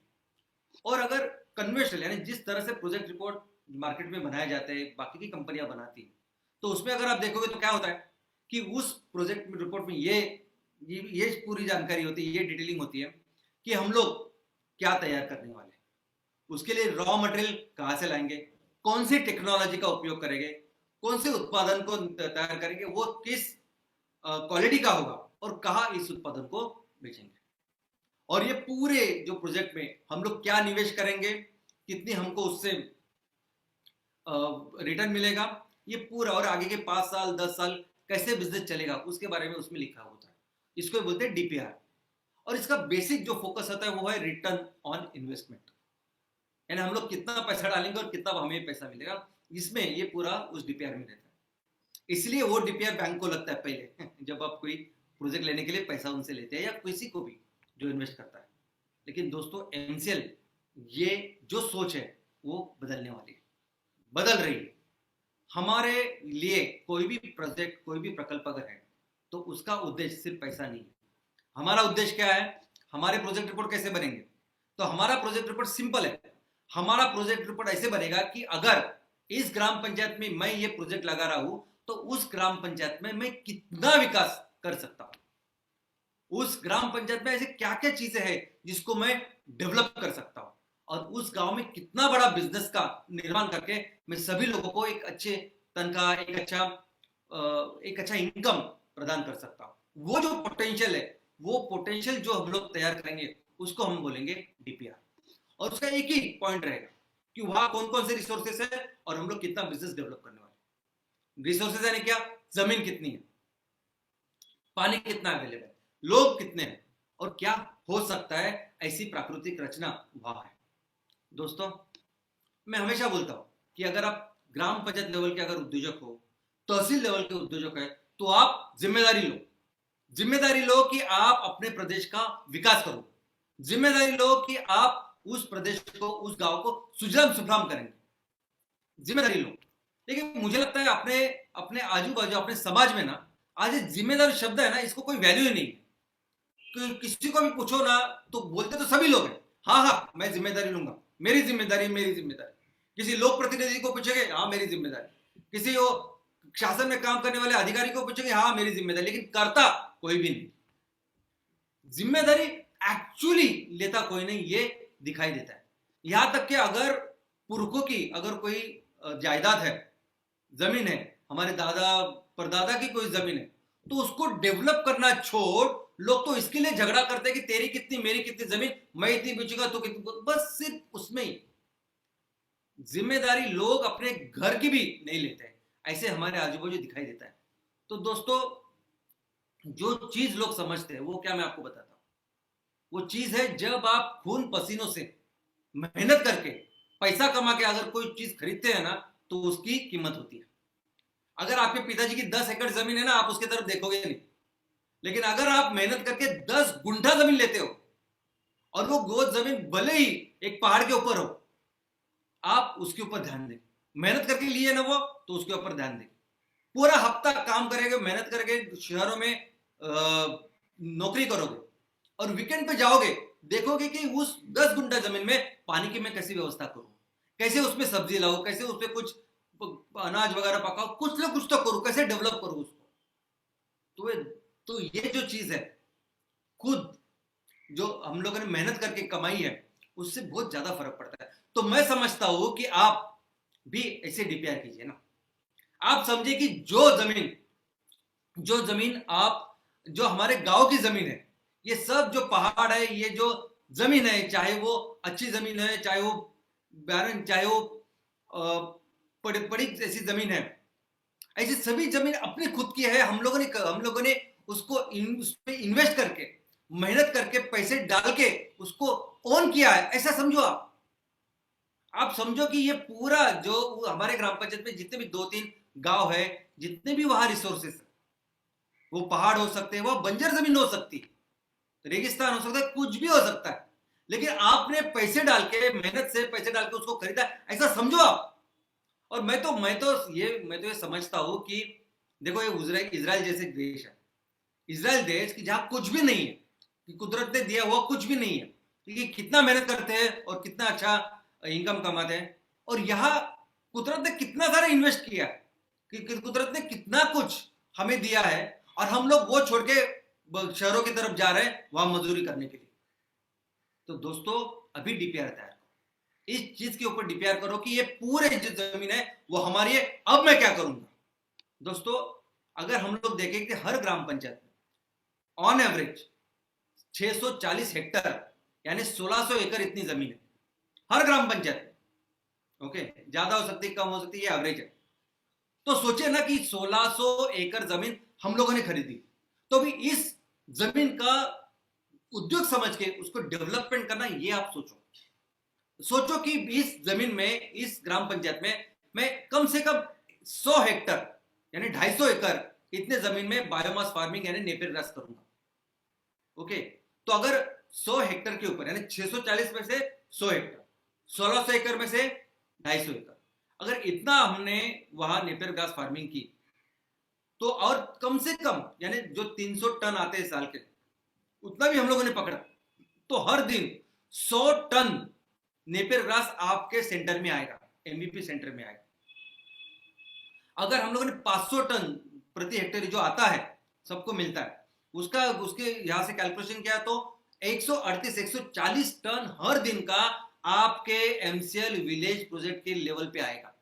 और अगर कन्वेंशनल, यानी जिस तरह से प्रोजेक्ट रिपोर्ट मार्केट में बनाए जाते हैं, बाकी की कंपनियां बनाती हैं, तो उसमें अगर आप देखोगे तो क्या होता है कि उस प्रोजेक्ट रिपोर्ट में ये पूरी जानकारी होती है, ये डिटेलिंग होती है कि हम लोग क्या तैयार करने वाले हैं, उसके लिए रॉ मटेरियल कहाँ से लाएंगे, कौन सी टेक्नोलॉजी का उपयोग करेंगे, कौन से उत्पादन को तैयार करेंगे, वो किस क्वालिटी का होगा और कहाँ इस उत्पादन को बेचेंगे। और ये पूरे जो प्रोजेक्ट में हम लोग क्या निवेश करेंगे, कितनी हमको उससे रिटर्न मिलेगा, ये पूरा, और आगे के 5 साल 10 साल कैसे बिजनेस चलेगा, उसके बारे में उसमें लिखा होता है। इसको बोलते हैं डीपीआर। और इसका बेसिक जो फोकस होता है वो है रिटर्न ऑन इन्वेस्टमेंट, यानी हम लोग कितना पैसा डालेंगे और कितना हमें पैसा मिलेगा, इसमें ये पूरा उस डीपीआर में रहता है। इसलिए वो डीपीआर बैंक को लगता है पहले जब आप कोई प्रोजेक्ट लेने के लिए पैसा उनसे लेते हैं या किसी को भी जो इन्वेस्ट करता है। लेकिन दोस्तों, एमसीएल ये जो सोच है वो बदलने वाली है, बदल रही है। हमारे लिए कोई भी प्रोजेक्ट, कोई भी प्रकल्प अगर है तो उसका उद्देश्य सिर्फ पैसा नहीं है। हमारा उद्देश्य क्या है, हमारे प्रोजेक्ट रिपोर्ट कैसे बनेंगे? तो हमारा प्रोजेक्ट रिपोर्ट सिंपल है। हमारा प्रोजेक्ट रिपोर्ट ऐसे बनेगा कि अगर इस ग्राम पंचायत में मैं ये प्रोजेक्ट लगा रहा हूं तो उस ग्राम पंचायत में मैं कितना विकास कर सकता हूं, उस ग्राम पंचायत में ऐसे क्या क्या चीजें हैं जिसको मैं डेवलप कर सकता हूं, और उस गांव में कितना बड़ा बिजनेस का निर्माण करके मैं सभी लोगों को एक अच्छे तनख्वाह, एक अच्छा इनकम प्रदान कर सकता हूं। वो जो पोटेंशियल है, वो पोटेंशियल जो हम लोग तैयार करेंगे उसको हम बोलेंगे डीपीआर। और उसका एक ही पॉइंट रहेगा कि वहां कौन कौन से रिसोर्सेस है और हम लोग कितना बिजनेस डेवलप करने वाले। रिसोर्सेस यानी क्या? जमीन कितनी है, पानी कितना अवेलेबल है, लोग कितने हैं और क्या हो सकता है ऐसी प्राकृतिक रचना वहां है। दोस्तों, मैं हमेशा बोलता हूं कि अगर आप ग्राम पंचायत लेवल के अगर उद्योजक हो, तहसील लेवल के उद्योजक है, तो आप जिम्मेदारी लो कि आप अपने प्रदेश का विकास करो, जिम्मेदारी लो कि आप उस प्रदेश को, उस गांव को सुजलाम सुफलाम करेंगे, जिम्मेदारी लो। लेकिन मुझे लगता है अपने आजू बाजू, अपने समाज में ना, आज जिम्मेदारी शब्द है ना, इसको कोई वैल्यू ही नहीं है। किसी को भी पूछो ना तो बोलते तो सभी लोग हैं, हाँ मैं जिम्मेदारी लूंगा, मेरी जिम्मेदारी। किसी लोक प्रतिनिधि को पूछेंगे, हाँ मेरी जिम्मेदारी। किसी वो शासन में काम करने वाले अधिकारी को पूछेंगे, हाँ मेरी जिम्मेदारी। लेकिन करता कोई भी नहीं, जिम्मेदारी एक्चुअली लेता कोई नहीं, ये दिखाई देता है। यहां तक कि अगर पुरखों की अगर कोई जायदाद है, जमीन है, हमारे दादा परदादा की कोई जमीन है, तो उसको डेवलप करना छोड़ लोग तो इसके लिए झगड़ा करते हैं कि तेरी कितनी मेरी कितनी जमीन, मैं इतनी बेचूंगा तो कितनी, बस सिर्फ उसमें ही जिम्मेदारी लोग अपने घर की भी नहीं लेते हैं। ऐसे हमारे आजू बाजू दिखाई देता है। तो दोस्तों, जो चीज लोग समझते हैं वो क्या मैं आपको बताता हूं। वो चीज है जब आप खून पसीनों से मेहनत करके पैसा कमा के अगर कोई चीज खरीदते हैं ना, तो उसकी कीमत होती है। अगर आपके पिताजी की 10 एकड़ जमीन है ना, आप उसकी तरफ देखोगे नहीं। लेकिन अगर आप मेहनत करके 10 गुंठा जमीन लेते हो और वो जमीन भले ही एक पहाड़ के ऊपर हो, आप उसके ऊपर ध्यान दें। मेहनत करके लिए ना वो, तो उसके ऊपर ध्यान दें। पूरा हफ्ता काम करेंगे, मेहनत करके शहरों में नौकरी करोगे और वीकेंड पे जाओगे, देखोगे कि उस 10 गुंठा जमीन में पानी की मैं कैसी व्यवस्था करूं, कैसे उसमें सब्जी लाऊं, कैसे उसमें कुछ अनाज वगैरह पकाओ, कुछ ना कुछ तो करूं, कैसे डेवलप करूं उसको। तो ये जो चीज है, खुद जो हम लोगों ने मेहनत करके कमाई है, उससे बहुत ज्यादा फर्क पड़ता है। तो मैं समझता हूं कि आप भी ऐसे डीपीआर कीजिए ना। आप समझे कि जो जमीन आप, जो हमारे गांव की जमीन है, ये सब जो पहाड़ है, ये जो जमीन है, चाहे वो अच्छी जमीन है, चाहे वो बैरन, चाहे वो बड़ी बड़ी ऐसी जमीन है, ऐसी सभी जमीन अपनी खुद की है। हम लोगों ने उसमें इन्वेस्ट करके, मेहनत करके, पैसे डाल के उसको ओन किया है। ऐसा समझो आप समझो कि ये पूरा जो हमारे ग्राम पंचायत में जितने भी 2-3 गांव है, जितने भी वहां रिसोर्सेस है, वो पहाड़ हो सकते हैं, वो बंजर जमीन हो सकती है, रेगिस्तान हो सकता है, कुछ भी हो सकता है। लेकिन आपने पैसे डाल के, मेहनत से पैसे डाल के उसको खरीदा, ऐसा समझो आप। और मैं तो ये समझता हूं कि देखो, ये इजराइल जैसे देश है, इजराइल देश की जहां कुछ भी नहीं है, कि कुदरत ने दिया हुआ कुछ भी नहीं है, कि कितना मेहनत करते हैं और कितना अच्छा इनकम कमाते हैं। और यहाँ कुदरत ने कितना सारा इन्वेस्ट किया है, कि कुदरत ने कितना कुछ हमें दिया है, और हम लोग वो छोड़ के शहरों की तरफ जा रहे हैं वहां मजदूरी करने के लिए। तो दोस्तों, अभी डीपीआर तैयार करो, इस चीज के ऊपर डीपीआर करो कि ये पूरे जो जमीन है वो हमारी है, अब मैं क्या करूंगा। दोस्तों, अगर हम लोग देखें कि हर ग्राम पंचायत में ऑन एवरेज 640 हेक्टर यानी 1600 एकड़ इतनी जमीन है हर ग्राम पंचायत में। ओके, ज्यादा हो सकती है, कम हो सकती है, ये एवरेज है। तो सोचिए ना कि 1600 एकड़ जमीन हम लोगों ने खरीदी, तो भी इस जमीन का उद्योग समझ के उसको डेवलपमेंट करना, ये आप सोचो कि इस जमीन में, इस ग्राम पंचायत में मैं कम से कम 100 हेक्टर यानी 250 एकड़ इतने जमीन में बायोमास फार्मिंग यानी नेपियर ग्रास करूंगा। ओके, तो अगर 100 हेक्टर के ऊपर यानी 640 में से 100 हेक्टर, 1600 एकड़ में से 250 एकड़, अगर इतना हमने वहां नेपियर ग्रास फार्मिंग की, तो और कम से कम यानी जो 300 टन आते हैं साल के, उतना भी हम लोगों ने पकड़ा, तो हर दिन 100 टन नेपियर ग्रास आपके सेंटर में आएगा, एमबीपी सेंटर में आएगा। अगर हम लोगों ने 500 टन प्रति हेक्टेयर जो आता है, सबको मिलता है, उसके यहां से कैलकुलेशन किया तो 138-140 टन हर दिन का आपके एमसीएल विलेज प्रोजेक्ट के लेवल पे आएगा।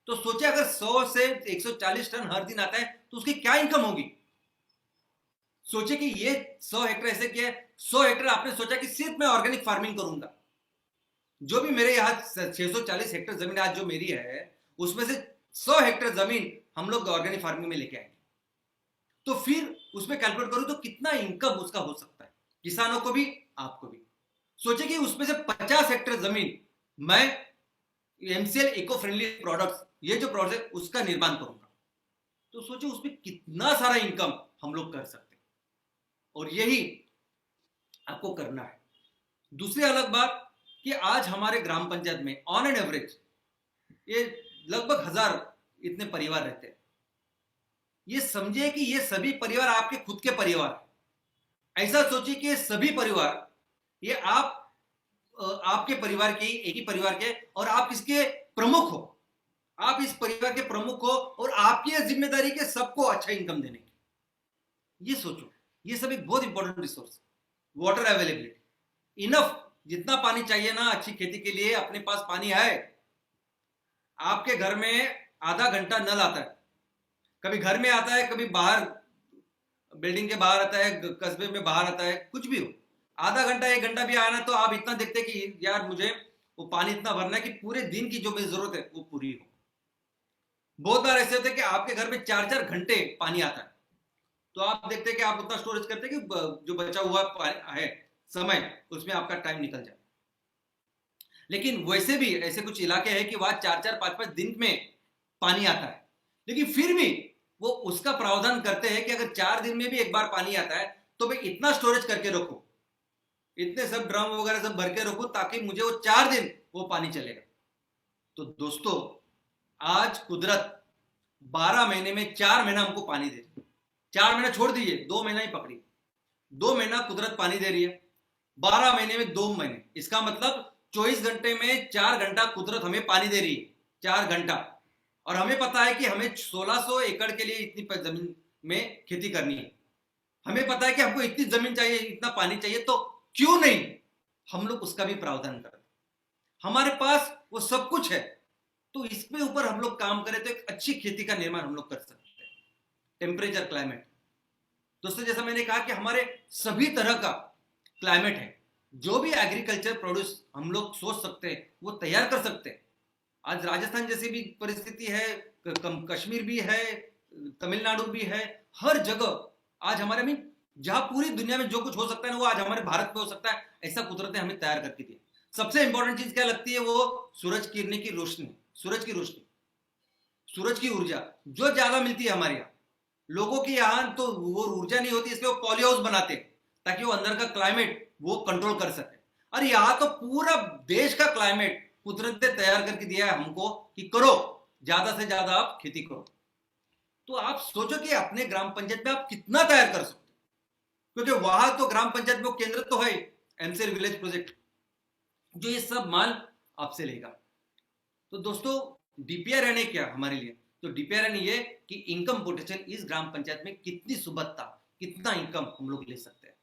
तो सोचिए, अगर 100 से 140 टन हर दिन आता है तो उसकी क्या इनकम होगी। सोचिए कि ये 100 हेक्टर ऐसे किया, 100 हेक्टर आपने सोचा कि सिर्फ मैं ऑर्गेनिक फार्मिंग करूंगा। जो भी मेरे यहाँ 640 हेक्टर जमीन आज जो मेरी है, उसमें से 100 हेक्टर जमीन हम लोग ऑर्गेनिक फार्मिंग में लेके आएंगे। तो फिर उसमें कैलकुलेट करूं तो कितना इनकम उसका हो सकता है, किसानों को भी, आपको भी। सोचिए कि उसमें से 50 हेक्टर जमीन मैं एमसीएल इको फ्रेंडली प्रोडक्ट्स, ये जो प्रोडक्ट उसका निर्माण करूंगा, तो सोचिए उसमें कितना सारा इनकम हम लोग कर सकते हैं। और यही आपको करना है। दूसरी अलग बात कि आज हमारे ग्राम पंचायत में ऑन एन एवरेज ये लगभग 1000 इतने परिवार रहते हैं। ये समझिए कि ये सभी परिवार आपके खुद के परिवार है। ऐसा सोचिए कि ये सभी परिवार, ये आपके परिवार के, एक ही परिवार के, और आप इसके प्रमुख हो, आप इस परिवार के प्रमुख हो, और आपकी जिम्मेदारी के सबको अच्छा इनकम देने की। ये सोचो, ये सब एक बहुत important resource, water availability, enough, जितना पानी चाहिए ना अच्छी खेती के लिए, अपने पास पानी है। आपके घर में आधा घंटा नल आता है, कभी घर में आता है, कभी बाहर बिल्डिंग के बाहर आता है, कस्बे में बाहर आता है, कुछ भी हो, आधा घंटा 1 घंटा भी आया ना तो आप इतना देखते हैं कि यार मुझे वो पानी इतना भरना है कि पूरे दिन की जो मेरी जरूरत है वो पूरी हो। बहुत बार ऐसे होते हैं कि आपके घर में 4-4 घंटे पानी आता है, तो आप देखते हैं कि आप उतना स्टोरेज करते हैं कि जो बचा हुआ है समय उसमें आपका टाइम निकल जाए। लेकिन वैसे भी ऐसे कुछ इलाके हैं कि वहां 4-4 5-5 दिन में पानी आता है, लेकिन फिर भी वो उसका प्रावधान करते हैं कि अगर 4 दिन में भी एक बार पानी आता है तो मैं इतना स्टोरेज करके रखूं, इतने सब ड्रम वगैरह सब भर के रखूं ताकि मुझे वो 4 दिन वो पानी चलेगा। तो दोस्तों, आज कुदरत 12 महीने में 4 महीना हमको पानी दे रही है। 4 महीना छोड़ दीजिए, 2 महीना ही पकड़ी, 2 महीना कुदरत पानी दे रही है, 12 महीने में 2 महीने, इसका मतलब 24 घंटे में 4 घंटा कुदरत हमें पानी दे रही है, 4 घंटा। और हमें पता है कि हमें 1600 एकड़ के लिए इतनी जमीन में खेती करनी है, हमें पता है कि हमको इतनी जमीन चाहिए, इतना पानी चाहिए, तो क्यों नहीं हम लोग उसका भी प्रावधान करें। हमारे पास वो सब कुछ है, तो इसके ऊपर हम लोग काम करें तो एक अच्छी खेती का निर्माण हम लोग कर सकते हैं। टेम्परेचर, क्लाइमेट, दोस्तों जैसा मैंने कहा कि हमारे सभी तरह का क्लाइमेट है, जो भी एग्रीकल्चर प्रोड्यूस हम लोग सोच सकते हैं वो तैयार कर सकते हैं। आज राजस्थान जैसी भी परिस्थिति है, कश्मीर भी है, तमिलनाडु भी है, हर जगह आज हमारे में जहां पूरी दुनिया में जो कुछ हो सकता है ना वो आज हमारे भारत में हो सकता है, ऐसा कुदरत ने हमें तैयार करके दिया। सबसे इंपॉर्टेंट चीज क्या लगती है, वो सूरज किरणें की रोशनी, सूरज की रोशनी, सूरज की ऊर्जा जो ज्यादा मिलती है हमारे यहाँ। लोगों की यहाँ तो वो ऊर्जा नहीं होती, इसलिए वो पॉली हाउस बनाते हैं ताकि वो अंदर का क्लाइमेट वो कंट्रोल कर सके। और यहाँ तो पूरा देश का क्लाइमेट कुदरत ने तैयार करके दिया है हमको कि करो, ज्यादा से ज्यादा आप खेती करो। तो आप सोचो कि अपने ग्राम पंचायत में आप कितना तैयार कर सकते हो, क्योंकि वहां तो ग्राम पंचायत में केंद्र तो है एमसेल विलेज प्रोजेक्ट, जो ये सब माल आपसे लेगा। तो दोस्तों, डीपीआर है क्या हमारे लिए, तो डीपीआर ये कि इनकम पोटेंशियल इस ग्राम पंचायत में कितनी सुबत्ता, कितना इनकम हम लोग ले सकते हैं।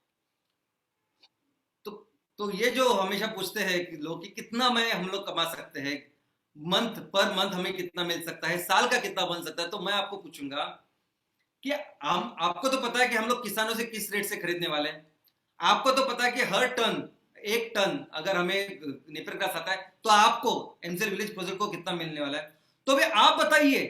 तो तो ये जो हमेशा पूछते हैं कि लोग कि कितना मैं हम लोग कमा सकते हैं, मंथ पर मंथ हमें कितना मिल सकता है, साल का कितना बन सकता है, तो मैं आपको पूछूंगा कि हम, आपको तो पता है कि हम लोग किसानों से किस रेट से खरीदने वाले हैं, आपको तो पता है कि हर टन, 1 टन अगर हमें नेपियर ग्रास आता है तो आपको एमसेल विलेज प्रोजेक्ट को कितना मिलने वाला है। तो भाई आप बताइए,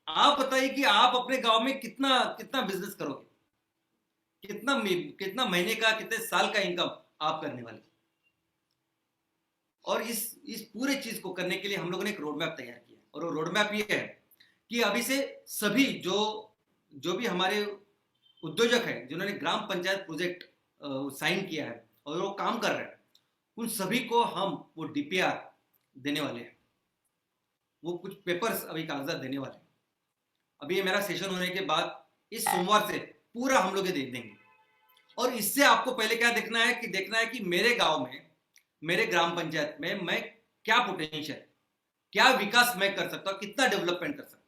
आप बताइए कि आप अपने गांव में कितना कितना बिजनेस करोगे, कितना कितना महीने का, कितने साल का इनकम आप करने वाले। और इस पूरे चीज को करने के लिए हम लोगों ने एक रोड मैप तैयार किया, और वो रोड मैप ये है कि अभी से सभी जो जो भी हमारे उद्योजक है जिन्होंने ग्राम पंचायत प्रोजेक्ट साइन किया है और वो काम कर रहे हैं, उन सभी को हम वो डीपीआर देने वाले हैं, वो कुछ पेपर्स अभी कागजात देने वाले हैं। अभी ये मेरा सेशन होने के बाद इस सोमवार से पूरा हम लोग ये दे देंगे। और इससे आपको पहले क्या देखना है कि मेरे गांव में, मेरे ग्राम पंचायत में मैं क्या पोटेंशियल, क्या विकास मैं कर सकता हूं, कितना डेवलपमेंट कर सकता हूं।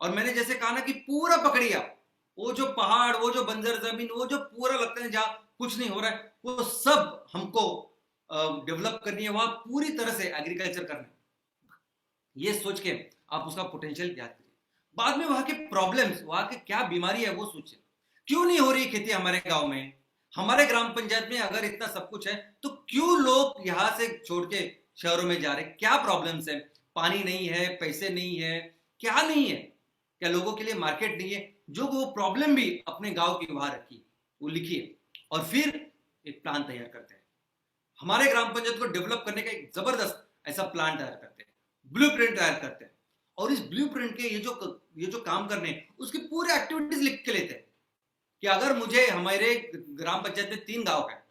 और मैंने जैसे कहा ना कि पूरा पकड़िए आप, वो जो पहाड़, वो जो बंजर जमीन, वो जो पूरा लगता है जहां कुछ नहीं हो रहा है, वो सब हमको डेवलप करनी है, वहां पूरी तरह से एग्रीकल्चर करना है। ये सोच के आप उसका पोटेंशियल याद करिए। बाद में वहां के प्रॉब्लम्स, वहां के क्या बीमारी है वो सोचिए, क्यों नहीं हो रही खेती हमारे गांव में, हमारे ग्राम पंचायत में अगर इतना सब कुछ है तो क्यों लोग यहां से छोड़ के शहरों में जा रहे, क्या प्रॉब्लम्स है, पानी नहीं है, पैसे नहीं है, क्या नहीं है, क्या लोगों के लिए मार्केट नहीं है, जो वो प्रॉब्लम भी अपने गांव की वहां रखी, वो लिखिए और फिर एक प्लान तैयार करते हैं। हमारे ग्राम पंचायत को डेवलप करने का एक जबरदस्त ऐसा प्लान तैयार करते हैं, ब्लूप्रिंट तैयार करते हैं, और इस ब्लूप्रिंट के ये जो काम करने उसकी पूरे एक्टिविटीज लिख के लेते हैं कि अगर मुझे, हमारे ग्राम पंचायत में 3 गांव है,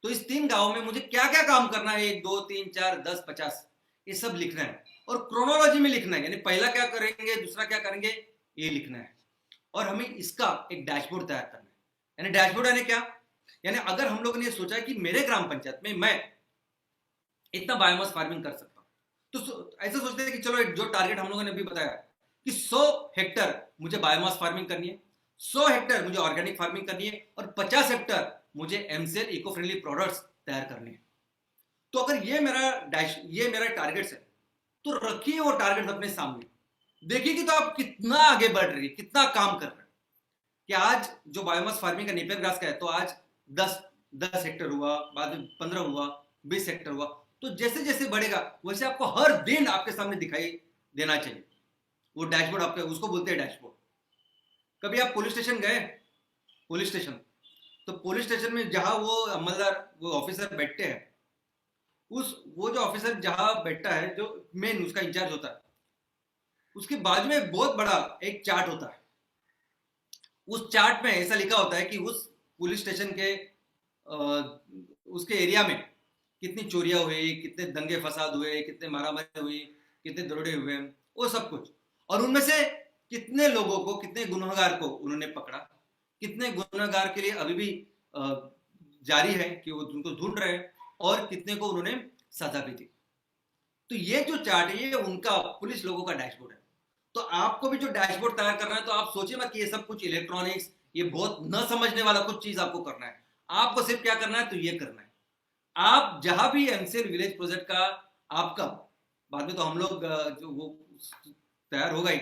तो इस 3 गांव में मुझे क्या क्या काम करना है, 1 2 3 4 10 50, ये सब लिखना है और क्रोनोलॉजी में लिखना है, यानी पहला क्या करेंगे, दूसरा क्या करेंगे, ये लिखना है। और हमें इसका एक डैशबोर्ड तैयार करना है। यानी डैशबोर्ड यानी क्या, यानी अगर हम लोगों ने सोचा कि मेरे ग्राम पंचायत में मैं इतना बायोमास फार्मिंग कर सकता हूं, तो ऐसा सोचते हैं कि चलो जो टारगेट हम लोगों ने अभी बताया कि 100 हेक्टर मुझे बायोमास फार्मिंग करनी है, 100 हेक्टर मुझे ऑर्गेनिक फार्मिंग करनी है, और 50 हेक्टर मुझे एमसेल इको फ्रेंडली प्रोडक्ट्स तैयार करने हैं। तो अगर ये मेरा टारगेट्स है, तो रखिए वो टारगेट अपने सामने, देखिए कि तो आप कितना आगे बढ़ रही है, कितना काम कर रहे हैं, कि आज जो बायोमास फार्मिंग का नेपियर ग्रास का है तो आज 10 हेक्टर हुआ, बाद में 15 हुआ, 20 हेक्टर हुआ। तो जैसे जैसे बढ़ेगा वैसे आपको हर दिन आपके सामने दिखाई देना चाहिए वो डैशबोर्ड। आपके उसको बोलते हैं डैशबोर्ड। कभी आप पुलिस स्टेशन गए? पुलिस स्टेशन, तो पुलिस स्टेशन में जहां वो अमलदार, वो ऑफिसर बैठते हैं, वो जो ऑफिसर जहां बैठता है, जो मेन उसका इंचार्ज होता है, उसके बाजू में एक बहुत बड़ा एक चार्ट होता है। उस चार्ट में ऐसा लिखा होता है कि उस पुलिस स्टेशन के उसके एरिया में कितनी चोरियां हुई, कितने दंगे फसाद हुए, कितने मारामारी हुई, कितने दरोड़े हुए, वो सब कुछ। और उनमें से कितने लोगों को, कितने गुनहगार को उन्होंने पकड़ा, कितने गुनहगार के लिए अभी भी जारी है कि वो उनको ढूंढ रहे हैं, और कितने को उन्होंने सजा भी दी। तो ये जो चार्ट है ये उनका पुलिस लोगों का डैशबोर्ड है। तो आपको भी जो डैशबोर्ड तैयार करना है तो आप सोचिए मत कि ये सब कुछ इलेक्ट्रॉनिक्स, ये बहुत न समझने वाला कुछ चीज आपको करना है। आपको सिर्फ क्या करना है, तो ये करना है। आप जहां भी एमसीएल विलेज प्रोजेक्ट का आपका, बाद में तो हम लोग जो वो तैयार होगा ही,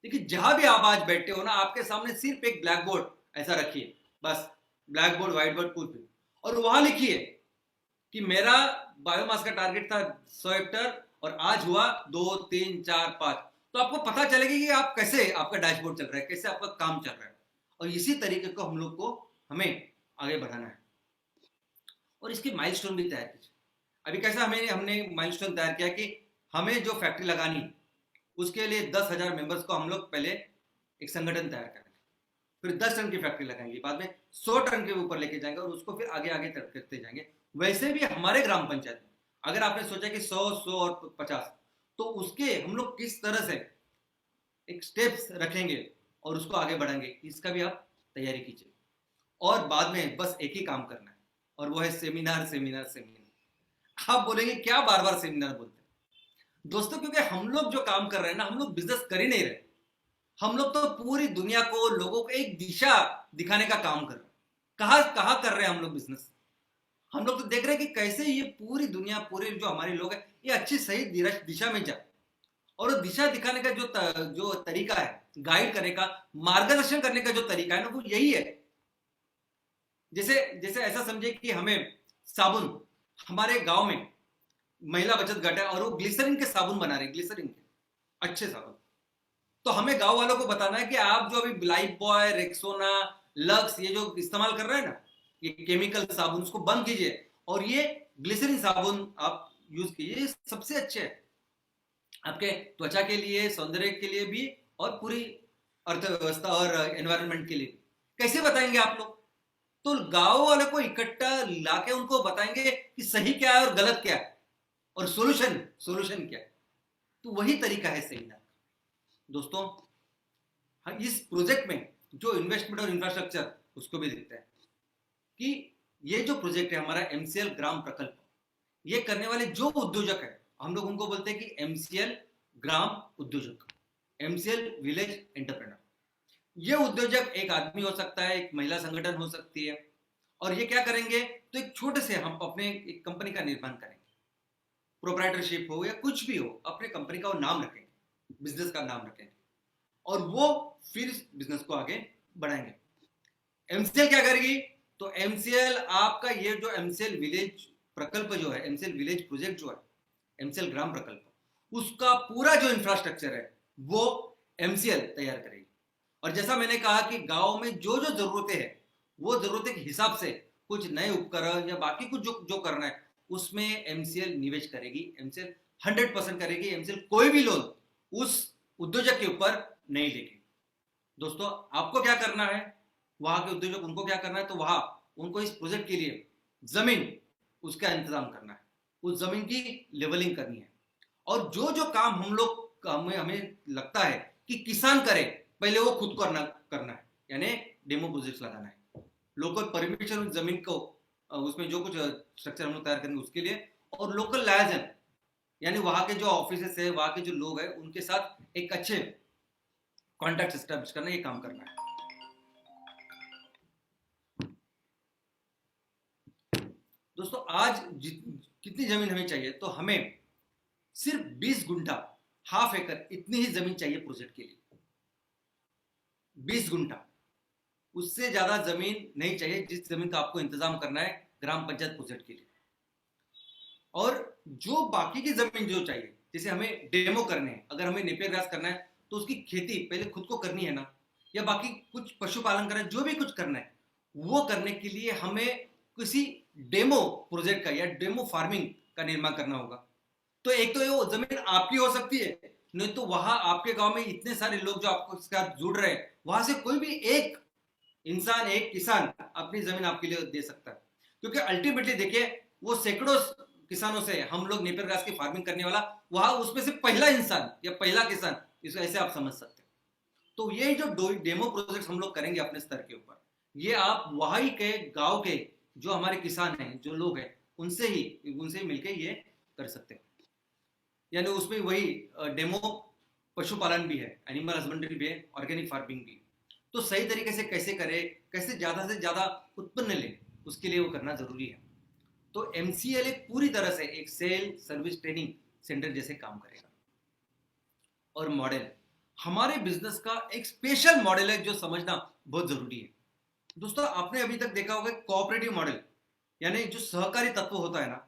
लेकिन जहां भी आप आज बैठे हो ना, आपके सामने सिर्फ एक ब्लैक बोर्ड ऐसा रखिए, बस ब्लैक बोर्ड, व्हाइट बोर्ड, कुछ भी, और वहां लिखिए कि मेरा बायोमास का टारगेट था 100 हेक्टर और आज हुआ 2, 3, 4, 5। तो आपको पता चलेगा कि आप कैसे, आपका डैशबोर्ड चल रहा है, कैसे आपका काम चल रहा है। और इसी तरीके को हम लोग को हमें आगे बढ़ाना है और इसकी माइलस्टोन भी तैयार कीजिए। अभी कैसा हमने माइलस्टोन तैयार किया कि हमें जो फैक्ट्री लगानी उसके लिए 10,000 मेंबर्स को हम लोग पहले एक संगठन तैयार करेंगे, फिर 10 टन की फैक्ट्री लगाएंगे, बाद में 100 टन के ऊपर लेके जाएंगे और उसको फिर आगे आगे करते जाएंगे। वैसे भी हमारे ग्राम पंचायत में अगर आपने सोचा कि 100 और 50, तो उसके हम लोग किस तरह से एक स्टेप्स रखेंगे और उसको आगे बढ़ाएंगे, इसका भी आप तैयारी कीजिए। और बाद में बस एक ही काम करना है और वो है सेमिनार, सेमिनार, सेमिनार। आप बोलेंगे क्या बार बार सेमिनार बोलते हैं? दोस्तों, क्योंकि हम लोग जो काम कर रहे हैं ना, हम लोग बिजनेस कर ही नहीं रहे। हम लोग तो पूरी दुनिया को, लोगों को एक दिशा दिखाने का काम कर रहे हैं। कहाँ कहाँ कर रहे हैं हम लोग बिजनेस? हम लोग तो देख रहे हैं कि कैसे ये पूरी दुनिया, पूरे जो हमारे लोग हैं, ये अच्छी सही दिशा में जाए। और दिशा दिखाने का जो तरीका है, गाइड करने का, मार्गदर्शन करने का जो तरीका है ना, वो यही है। जैसे जैसे ऐसा समझे कि हमें साबुन, हमारे गांव में महिला बचत घट है और वो ग्लिसरीन के साबुन बना रहे हैं, ग्लिसरीन के अच्छे साबुन। तो हमें गांव वालों को बताना है कि आप जो अभी लाइफ बॉय, रेक्सोना, लक्स, ये जो इस्तेमाल कर रहे हैं ना, ये केमिकल साबुन, उसको बंद कीजिए और ये ग्लिसरीन साबुन आप यूज कीजिए। सबसे अच्छे है आपके त्वचा के लिए, सौंदर्य के लिए भी, और पूरी अर्थव्यवस्था और एनवायरनमेंट के लिए भी। कैसे बताएंगे आप लोग? तो गांव वाले को इकट्ठा लाके उनको बताएंगे कि सही क्या है और गलत क्या है और सोल्यूशन क्या है। तो वही तरीका है सेमिनार। दोस्तों, इस प्रोजेक्ट में जो इन्वेस्टमेंट और इंफ्रास्ट्रक्चर उसको भी दिखता है कि ये जो प्रोजेक्ट है हमारा एमसीएल ग्राम प्रकल्प, ये करने वाले जो उद्योजक है, हम लोग उनको बोलते हैं कि एमसीएल ग्राम उद्योजक, एमसीएल विलेज एंटरप्रेन्योर। ये उद्योजक एक आदमी हो सकता है, एक महिला संगठन हो सकती है, और ये क्या करेंगे, तो एक छोटे से हम अपने एक कंपनी का निर्माण करेंगे, प्रोप्राइटरशिप हो या कुछ भी हो, अपने कंपनी का वो नाम रखेंगे, बिजनेस का नाम रखेंगे, और वो फिर इस बिजनेस को आगे बढ़ाएंगे। एमसीएल क्या करेगी, तो एमसीएल आपका ये जो एमसीएल विलेज प्रकल्प जो है, एमसीएल विलेज प्रोजेक्ट जो है, एमसीएल ग्राम प्रकल्प, उसका पूरा जो इंफ्रास्ट्रक्चर है वो एमसीएल तैयार करेगी। और जैसा मैंने कहा कि गांव में जो जो जरूरतें हैं, वो जरूरतें के हिसाब से कुछ नए उपकरण या बाकी कुछ जो जो करना है, उसमें एमसीएल निवेश करेगी। एमसीएल 100% करेगी। एमसीएल कोई भी लोन उस उद्योजक के ऊपर नहीं लेगी। दोस्तों, आपको क्या करना है, वहां के उद्योजक, उनको क्या करना है, तो वहां उनको इस प्रोजेक्ट के लिए जमीन, उसका इंतजाम करना है, उस जमीन की लेवलिंग करनी है। और जो जो काम हम लोग हमें लगता है कि किसान करे, पहले वो खुद करना है, यानी डेमो प्रोजेक्ट लगाना है, लोकल परमिशन उस जमीन को, उसमें जो कुछ स्ट्रक्चर हम लोग तैयार करेंगे उसके लिए, और लोकल लायजन, यानी वहां के जो ऑफिस है, वहां के जो लोग हैं, उनके साथ एक अच्छे कॉन्टैक्ट एस्टैब्लिश करना, ये काम करना है। दोस्तों, आज कितनी जमीन हमें चाहिए, तो हमें सिर्फ 20 गुंठा, हाफ एकड़, इतनी ही जमीन चाहिए प्रोजेक्ट के लिए। 20 गुंठा। उससे ज्यादा जमीन नहीं चाहिए जिस जमीन का आपको इंतजाम करना है ग्राम पंचायत प्रोजेक्ट के लिए। और जो बाकी की जमीन जो चाहिए, जैसे हमें डेमो करने हैं, अगर हमें नेपियर ग्रास करना है तो उसकी खेती पहले खुद को करनी है ना, या बाकी कुछ पशुपालन करना है, जो भी कुछ करना है वो करने के लिए हमें किसी डेमो प्रोजेक्ट का या डेमो फार्मिंग का निर्माण करना होगा। तो एक तो वो जमीन आपकी हो सकती है, नहीं तो वहां आपके गांव में इतने सारे लोग जो आपको इसके साथ जुड़ रहे हैं, वहां से कोई भी एक इंसान, एक किसान अपनी जमीन आपके लिए दे सकता है। क्योंकि अल्टीमेटली देखिए, वो सैकड़ों किसानों से हम लोग नेपियर ग्रास की फार्मिंग करने वाला, वहां उसमें से पहला इंसान या पहला किसान, इसको ऐसे आप समझ सकते हैं। तो ये जो डेमो प्रोजेक्ट हम लोग करेंगे अपने स्तर के ऊपर, ये आप वहां के गांव के जो हमारे किसान हैं, जो लोग हैं, उनसे ही मिलकर ये कर सकते हैं। यानी उसमें वही डेमो पशुपालन भी है, एनिमल हस्बेंड्री भी है, ऑर्गेनिक फार्मिंग भी है। तो सही तरीके से कैसे करें, कैसे ज्यादा से ज्यादा उत्पन्न लें, उसके लिए वो करना जरूरी है। तो एमसीएल एक पूरी तरह से एक सेल सर्विस ट्रेनिंग सेंटर जैसे काम करेगा। और मॉडल हमारे बिजनेस का एक स्पेशल मॉडल है जो समझना बहुत जरूरी है। दोस्तों, आपने अभी तक देखा होगा कोऑपरेटिव मॉडल, यानी जो सहकारी तत्व होता है ना,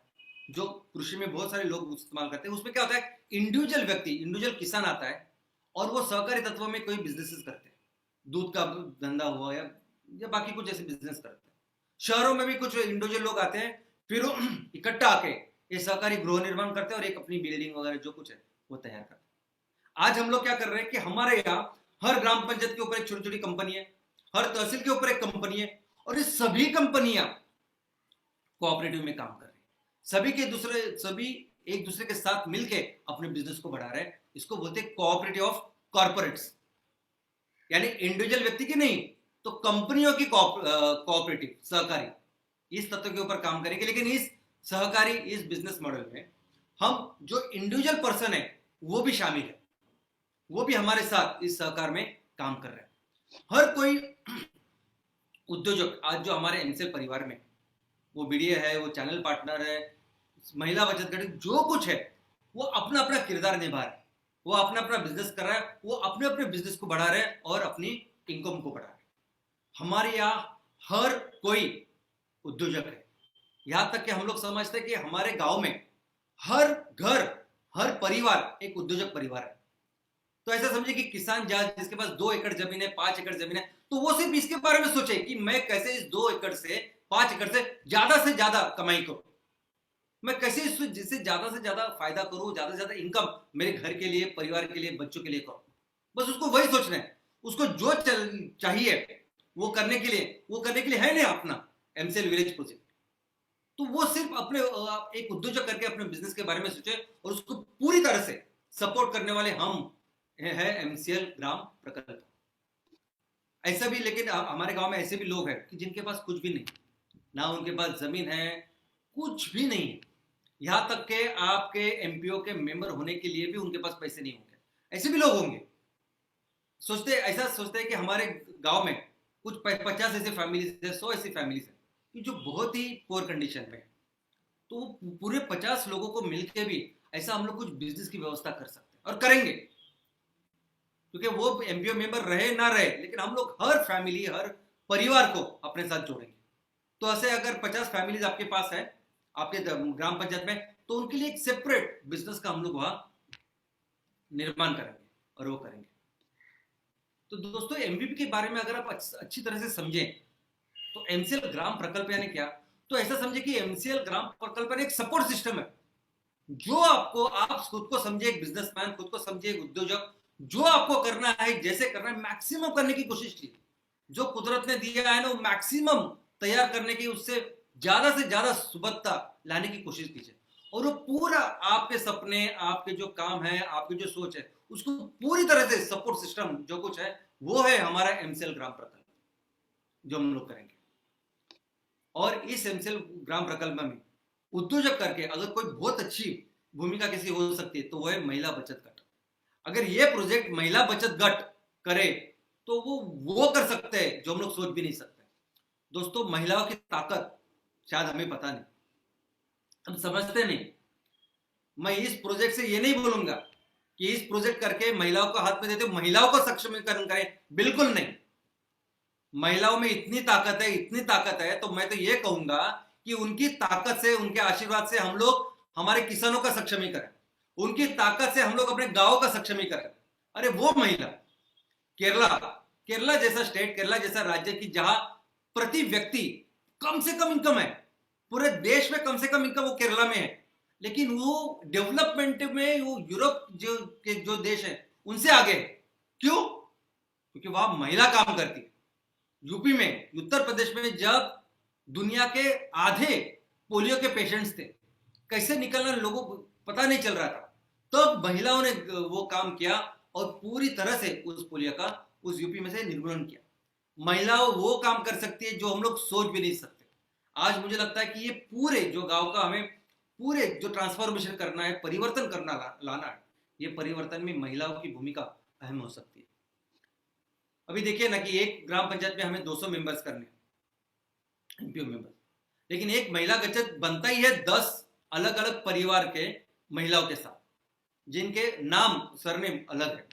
जो कृषि में बहुत सारे लोग इस्तेमाल करते हैं, उसमें क्या होता है, इंडिविजुअल व्यक्ति, इंडिविजुअल किसान आता है और वो सहकारी तत्व में कोई बिजनेसेस करते हैं, दूध का धंधा हुआ या बाकी कुछ ऐसे बिजनेस करते हैं। शहरों में भी कुछ इंडिविजुअल लोग आते हैं, फिर वो इकट्ठा आके ये सहकारी गृह निर्माण करते हैं और एक अपनी बिल्डिंग वगैरह जो कुछ है वो तैयार करते हैं। आज हम लोग क्या कर रहे हैं कि हमारे यहाँ हर ग्राम पंचायत के ऊपर एक छोटी छोटी कंपनी है, हर तहसील के ऊपर एक कंपनी है, और ये सभी कंपनियां कोऑपरेटिव में काम कर रही है। सभी एक दूसरे के साथ मिलके अपने बिजनेस को बढ़ा रहे हैं। इसको बोलते हैं कोऑपरेटिव ऑफ कॉर्पोरेट्स, यानी इंडिविजुअल व्यक्ति की नहीं, तो कंपनियों की कोऑपरेटिव, सहकारी, इस तत्व के ऊपर काम करेंगे। लेकिन इस सहकारी, इस बिजनेस मॉडल में हम जो इंडिविजुअल पर्सन है वो भी शामिल है, वो भी हमारे साथ इस सहकार में काम कर रहे हैं। हर कोई उद्योजक आज जो हमारे एमसीएल परिवार में, वो बीडीए है, वो चैनल पार्टनर है, महिला बचत गठ, जो कुछ है, वो अपना अपना किरदार निभा रहा है, वो अपना अपना बिजनेस कर रहा है, वो अपने अपने बिजनेस को बढ़ा रहे हैं और अपनी इनकम को बढ़ा रहे हैं। हमारे यहाँ हर कोई उद्योजक है, यहां तक कि हम लोग समझते हैं कि हमारे गांव में हर घर, हर परिवार एक उद्योजक परिवार है। तो ऐसा समझिए कि किसान जिसके पास 2 एकड़ जमीन है, 5 एकड़ जमीन है, तो वो सिर्फ इसके बारे में सोचे कि मैं कैसे इस 2 एकड़ से 5 एकड़ से ज्यादा कमाई करूं, मैं कैसे जिससे ज्यादा से ज्यादा फायदा करूं, ज्यादा से ज्यादा इनकम मेरे घर के लिए, परिवार के लिए, बच्चों के लिए करूं। बस उसको वही सोचना है। उसको जो चाहिए वो करने के लिए है ना अपना एमसीएल विलेज प्रोजेक्ट। तो वो सिर्फ अपने एक उद्योजक करके अपने बिजनेस के बारे में सोचे, और उसको पूरी तरह से सपोर्ट करने वाले हम है एमसीएल ग्राम प्रकल्प। ऐसा भी, लेकिन हमारे गांव में ऐसे भी लोग हैं कि जिनके पास कुछ भी नहीं, ना उनके पास जमीन है, कुछ भी नहीं है, यहां तक के आपके एमपीओ के मेंबर होने के लिए भी उनके पास पैसे नहीं होंगे। ऐसे भी लोग होंगे, ऐसा सोचते हैं कि हमारे गांव में कुछ 50 ऐसे फैमिलीज है, 100 ऐसी फैमिलीज है कि जो बहुत ही पुअर कंडीशन में है। तो पूरे 50 लोगों को मिलकर भी ऐसा हम लोग कुछ बिजनेस की व्यवस्था कर सकते हैं और करेंगे, क्योंकि वो एमपीओ मेंबर रहे ना रहे, लेकिन हम लोग हर फैमिली, हर परिवार को अपने साथ जोड़ेंगे। तो ऐसे अगर 50 फैमिलीज आपके पास है आपके ग्राम पंचायत में, तो उनके लिए एक सेपरेट बिजनेस का हम लोग वहां निर्माण करेंगे और वो करेंगे। तो दोस्तों, एमवीपी के बारे में अगर आप अच्छी तरह से समझें तो एमसीएल ग्राम प्रकल्प यानी क्या, तो ऐसा समझे कि एमसीएल ग्राम प्रकल्प एक सपोर्ट सिस्टम है, जो आप खुद को समझे एक बिजनेसमैन, खुद को समझे एक उद्योजक, जो आपको करना है, जैसे करना है, मैक्सिमम करने की कोशिश कीजिए। जो कुदरत ने दिया है ना, वो मैक्सिमम तैयार करने की, उससे ज्यादा से ज्यादा सुबत्ता लाने की कोशिश कीजिए, और वो पूरा आपके सपने, आपके जो काम है, आपकी जो सोच है, उसको पूरी तरह से सपोर्ट सिस्टम जो कुछ है वो है हमारा एमसीएल ग्राम प्रकल्प जो हम लोग करेंगे। और इस एमसीएल ग्राम प्रकल्प में उद्योजक करके अगर कोई बहुत अच्छी भूमिका किसी हो सकती है तो वो है महिला बचत गठ। अगर ये प्रोजेक्ट महिला बचत गठ करे तो वो कर सकते हैं जो हम लोग सोच भी नहीं सकते। दोस्तों, महिलाओं की ताकत शायद हमें पता नहीं, हम समझते नहीं। मैं इस प्रोजेक्ट से ये नहीं बोलूंगा कि इस प्रोजेक्ट करके महिलाओं को हाथ में देते महिलाओं को सक्षमीकरण करें, बिल्कुल नहीं। महिलाओं में इतनी ताकत है, तो मैं तो ये कहूंगा कि उनकी ताकत से, उनके आशीर्वाद से हम लोग हमारे किसानों का सक्षमीकरण, उनकी ताकत से हम लोग अपने गांव का सक्षमीकरण। अरे वो महिला, केरला, केरला जैसा स्टेट, केरला जैसा राज्य की जहां प्रति व्यक्ति कम से कम इनकम है, पूरे देश में कम से कम इनकम वो केरला में है, लेकिन वो डेवलपमेंट में वो यूरोप जो देश है उनसे आगे है। क्यों? क्योंकि वहां महिला काम करती है। यूपी में, उत्तर प्रदेश में जब दुनिया के आधे पोलियो के पेशेंट्स थे, कैसे निकलना लोगों को पता नहीं चल रहा था, तब महिलाओं ने वो काम किया और पूरी तरह से उस पोलियो का उस यूपी में से निर्मूलन किया। महिलाओं वो काम कर सकती है जो हम लोग सोच भी नहीं सकते। आज मुझे लगता है कि ये पूरे जो गांव का हमें पूरे जो ट्रांसफॉर्मेशन करना है, परिवर्तन करना लाना है, ये परिवर्तन में महिलाओं की भूमिका अहम हो सकती है। अभी देखिए ना कि एक ग्राम पंचायत में हमें 200 मेंबर्स करने, एमपीओ मेंबर्स, लेकिन एक महिला गठन बनता ही है 10 अलग अलग परिवार के महिलाओं के साथ, जिनके नाम सरनेम अलग है।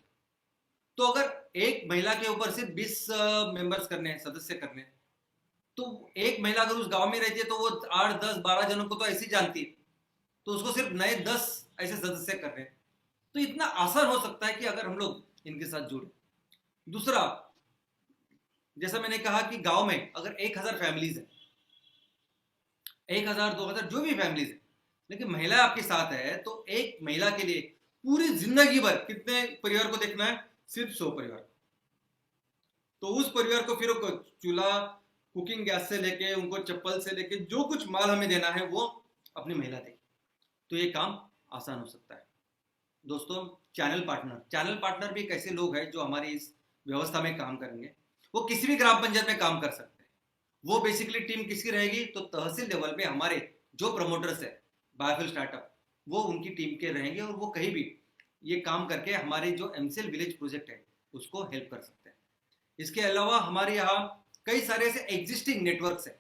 तो अगर एक महिला के ऊपर सिर्फ 20 मेंबर्स करने हैं, सदस्य करने हैं, तो एक महिला अगर उस गांव में रहती है तो वो 8 10 12 जनों को तो ऐसे ही जानती है, तो उसको सिर्फ नए 10 ऐसे सदस्य कर रहे हैं। तो इतना आसान हो सकता है कि अगर हम लोग इनके साथ जुड़े। दूसरा, जैसा मैंने कहा कि गांव में अगर 1000 फैमिलीज है, 1000 2000 जो भी फैमिलीज है, लेकिन महिला आपके साथ है, तो एक महिला के लिए पूरी जिंदगी भर कितने परिवार को देखना है? सिर्फ 100 परिवार। तो उस परिवार को फिर चूल्हा, कुकिंग गैस से लेके, उनको चप्पल से लेके जो कुछ माल हमें देना है वो अपनी महिला देगी। तो ये काम आसान हो सकता है। दोस्तों, चैनल पार्टनर भी एक ऐसे लोग हैं जो हमारी इस व्यवस्था में काम करेंगे। वो किसी भी ग्राम पंचायत में काम कर सकते हैं। वो बेसिकली टीम किसकी रहेगी? तो तहसील लेवल पे हमारे जो प्रमोटर्स है, बायोफ्यूल स्टार्टअप, वो उनकी टीम के रहेंगे और वो कहीं भी ये काम करके हमारे जो एमसीएल विलेज प्रोजेक्ट है उसको हेल्प कर सकते हैं। इसके अलावा हमारे यहाँ कई सारे ऐसे एग्जिस्टिंग नेटवर्क्स हैं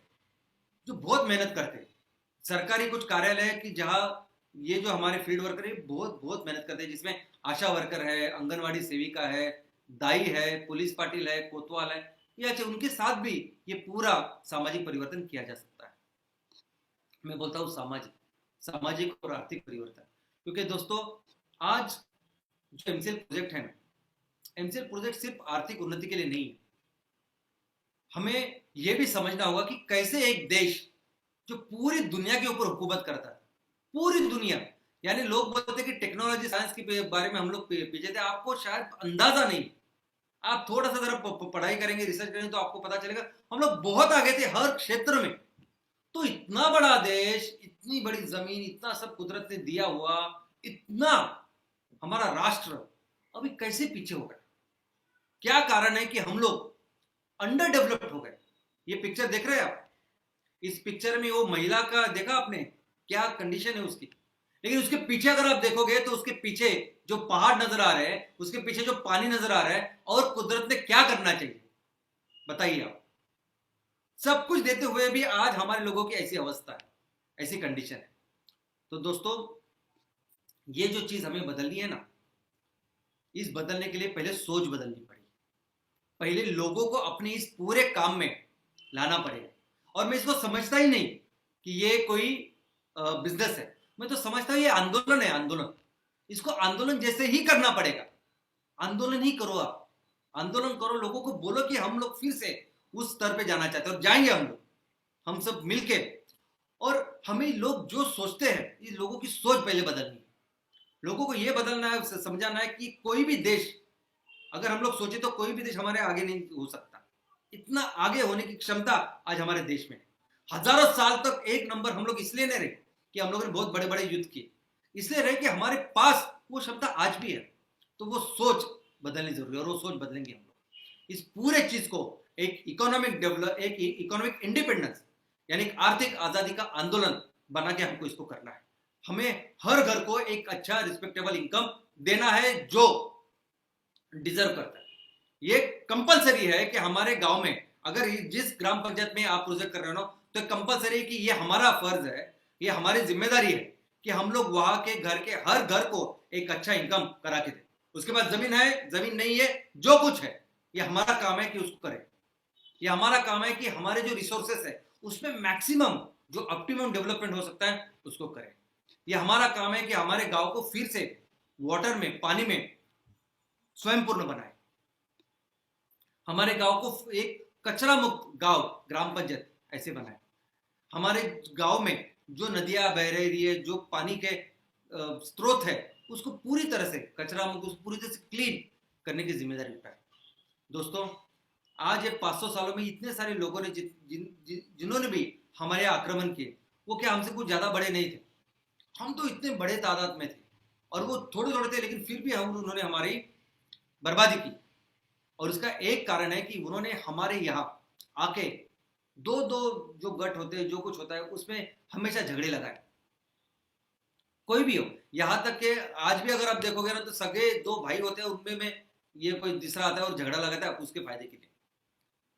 जो बहुत मेहनत करते हैं। सरकारी कुछ कार्यालय है कि जहाँ ये जो हमारे फील्ड वर्कर है बहुत बहुत मेहनत करते हैं, जिसमें आशा वर्कर है, आंगनवाड़ी सेविका है, दाई है, पुलिस पाटिल है, कोतवाल है, ये अच्छे, उनके साथ भी ये पूरा सामाजिक परिवर्तन किया जा सकता है। मैं बोलता हूँ सामाजिक और आर्थिक परिवर्तन, क्योंकि दोस्तों आज जो एमसीएल प्रोजेक्ट है ना, एमसीएल प्रोजेक्ट सिर्फ आर्थिक उन्नति के लिए नहीं है। हमें यह भी समझना होगा कि कैसे एक देश जो पूरी दुनिया के ऊपर हुकूमत करता है, पूरी दुनिया, यानी लोग बोलते हैं कि टेक्नोलॉजी साइंस के बारे में हम लोग पीछे थे, आपको शायद अंदाजा नहीं। आप थोड़ा सा जरा पढ़ाई करेंगे, रिसर्च करेंगे तो आपको पता चलेगा हम लोग बहुत आगे थे हर क्षेत्र में। तो इतना बड़ा देश, इतनी बड़ी जमीन, इतना सब कुदरत ने दिया हुआ, इतना हमारा राष्ट्र अभी कैसे पीछे हो गया? क्या कारण है कि हम लोग अंडर डेवलप्ड हो गए? ये पिक्चर देख रहे हैं आप? इस पिक्चर में वो महिला का देखा आपने क्या कंडीशन है उसकी, लेकिन उसके पीछे अगर आप देखोगे तो उसके पीछे जो पहाड़ नजर आ रहे हैं, उसके पीछे जो पानी नजर आ रहा है, और कुदरत ने क्या करना चाहिए बताइए आप? सब कुछ देते हुए भी आज हमारे लोगों की ऐसी अवस्था है, ऐसी कंडीशन है। तो दोस्तों, ये जो चीज हमें बदलनी है ना, इस बदलने के लिए पहले सोच बदलनी पड़ेगी। पहले लोगों को अपने इस पूरे काम में लाना पड़ेगा। और मैं इसको समझता ही नहीं कि ये कोई बिजनेस है, मैं तो समझता हूं ये आंदोलन है, आंदोलन। इसको आंदोलन जैसे ही करना पड़ेगा। आंदोलन ही करो, आप आंदोलन करो, लोगों को बोलो कि हम लोग फिर से उस स्तर पे जाना चाहते हैं, और जाएंगे हम लोग, हम सब मिलके। और हमें लोग जो सोचते हैं, इस लोगों की सोच पहले बदलनी है। लोगों को यह बदलना है, समझाना है कि कोई भी देश, अगर हम लोग सोचे तो कोई भी देश हमारे आगे नहीं हो सकता। इतना आगे होने की क्षमता आज हमारे देश में है। हजारों साल तक एक नंबर हम लोग इसलिए नहीं रहे कि हम लोगों ने बहुत बड़े बड़े युद्ध किए, इसलिए रहे कि हमारे पास वो क्षमता आज भी है। तो वो सोच बदलनी जरूरी है, और वो सोच बदलेंगे हम लोग। इस पूरे चीज को एक इकोनॉमिक डेवलप, एक इकोनॉमिक इंडिपेंडेंस, यानी एक आर्थिक आजादी का आंदोलन बना के हमको इसको करना है। हमें हर घर को एक अच्छा रिस्पेक्टेबल इनकम देना है जो डिजर्व करता है। ये कंपलसरी है कि हमारे गांव में, अगर जिस ग्राम पंचायत में आप प्रोजेक्ट कर रहे हो, तो कंपलसरी है कि ये हमारा फर्ज है, ये हमारी जिम्मेदारी है कि हम लोग वहां के घर के हर घर को एक अच्छा इनकम करा के दें। उसके बाद जमीन है, जमीन नहीं है, जो कुछ है, ये हमारा काम है कि उसको करें। ये हमारा काम है कि हमारे जो रिसोर्सेस है उसमें मैक्सिमम जो ऑप्टिमम डेवलपमेंट हो सकता है उसको करें। ये हमारा काम है कि हमारे गांव को फिर से वाटर में, पानी में स्वयं पूर्ण बनाए। हमारे गांव को एक कचरा मुक्त गांव, ग्राम पंचायत ऐसे बनाए। हमारे गांव में जो नदियां बह रही है, जो पानी के स्रोत है, उसको पूरी तरह से कचरा मुक्त, उसको पूरी तरह से क्लीन करने की जिम्मेदारी उठाए। दोस्तों, आज ये 500 सालों में इतने सारे लोगों ने जिन्होंने भी हमारे आक्रमण किए, वो क्या हमसे कुछ ज्यादा बड़े नहीं थे। हम तो इतने बड़े तादाद में थे और वो थोड़े थोड़े थे, लेकिन फिर भी उन्होंने हमारी बर्बादी की। और उसका एक कारण है कि उन्होंने हमारे यहाँ आके दो दो जो गट होते हैं, जो कुछ होता है, उसमें हमेशा झगड़े लगाए। कोई भी हो, यहाँ तक कि आज भी अगर आप देखोगे ना, तो सगे दो भाई होते हैं, उनमें में ये कोई तीसरा आता है और झगड़ा लगाता है उसके फायदे के लिए।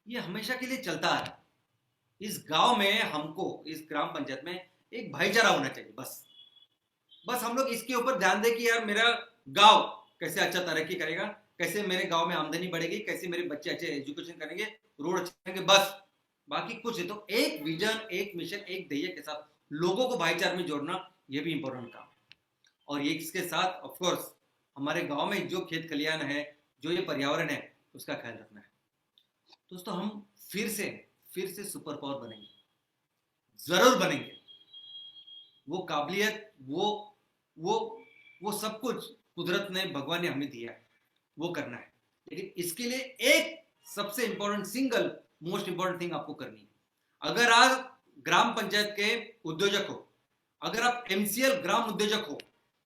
ये हमेशा के लिए चलता है। इस गांव में हमको, इस ग्राम पंचायत में एक भाईचारा होना चाहिए। बस हम लोग इसके ऊपर ध्यान दें कि यार मेरा गांव कैसे अच्छा तरक्की करेगा, कैसे मेरे गांव में आमदनी बढ़ेगी, कैसे मेरे बच्चे अच्छे एजुकेशन करेंगे, रोड अच्छे करेंगे, बस। बाकी कुछ है तो एक विजन, एक मिशन, एक ध्येय के साथ लोगों को भाईचारे में जोड़ना, ये भी इंपॉर्टेंट काम। और ये इसके साथ ऑफ कोर्स हमारे गांव में जो खेत खलियान है, जो ये पर्यावरण है, उसका ख्याल रखना है। दोस्तों, हम फिर से सुपर पावर बनेंगे, जरूर बनेंगे। वो काबिलियत, वो सब कुछ कुदरत ने, भगवान ने हमें दिया है, वो करना है। लेकिन इसके लिए एक सबसे important, single most important thing आपको करनी है। अगर आप ग्राम पंचायत के उद्योजक हो, अगर आप एमसीएल ग्राम उद्योजक हो,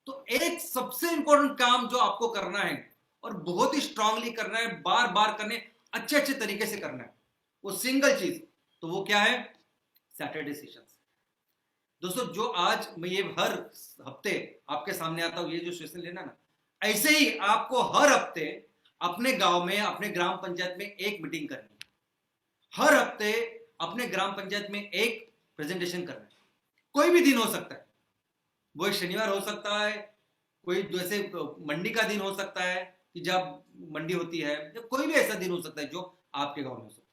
तो एक सबसे इंपॉर्टेंट काम जो आपको करना है और बहुत ही स्ट्रांगली करना है, बार बार करने, अच्छे अच्छे तरीके से करना है, वो सिंगल चीज, तो वो क्या है? Saturday sessions. दोस्तों, जो आज मैं ये हर हफ्ते आपके सामने आता हूं, ये जो सेशन लेना ना, ऐसे ही आपको हर हफ्ते अपने गांव में, अपने ग्राम पंचायत में एक मीटिंग करनी है। हर हफ्ते अपने ग्राम पंचायत में एक प्रेजेंटेशन करना है। कोई भी दिन हो सकता है, वो शनिवार हो सकता है, कोई जैसे मंडी का दिन हो सकता है कि जब मंडी होती है, कोई भी ऐसा दिन हो सकता है जो आपके गांव में हो सकता है।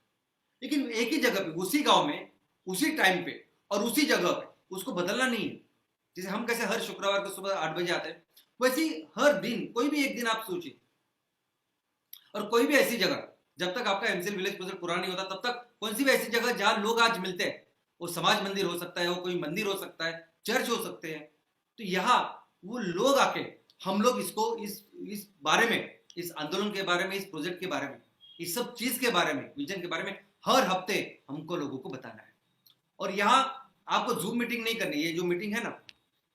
लेकिन एक ही जगह पे, उसी गांव में, उसी टाइम पे और उसी जगह पे उसको बदलना नहीं है। जैसे हम कैसे हर शुक्रवार को सुबह 8 बजे आते हैं, वैसे ही हर दिन, कोई भी एक दिन आप सोचिए, और कोई भी ऐसी जगह, जब तक आपका एमसीएल विलेज प्रोजेक्ट पूरा नहीं होता, तब तक कौन सी भी ऐसी जगह जहां लोग आज मिलते हैं, वो समाज मंदिर हो सकता है, वो कोई मंदिर हो सकता है, चर्च हो सकते हैं, तो यहाँ वो लोग आके हम लोग इसको, इस बारे में, इस आंदोलन के बारे में, इस प्रोजेक्ट के बारे में, इस सब चीज के बारे में, विजन के बारे में हर हफ्ते हमको लोगों को बताना है। और यहाँ आपको जूम मीटिंग नहीं करनी। ये जो मीटिंग है ना,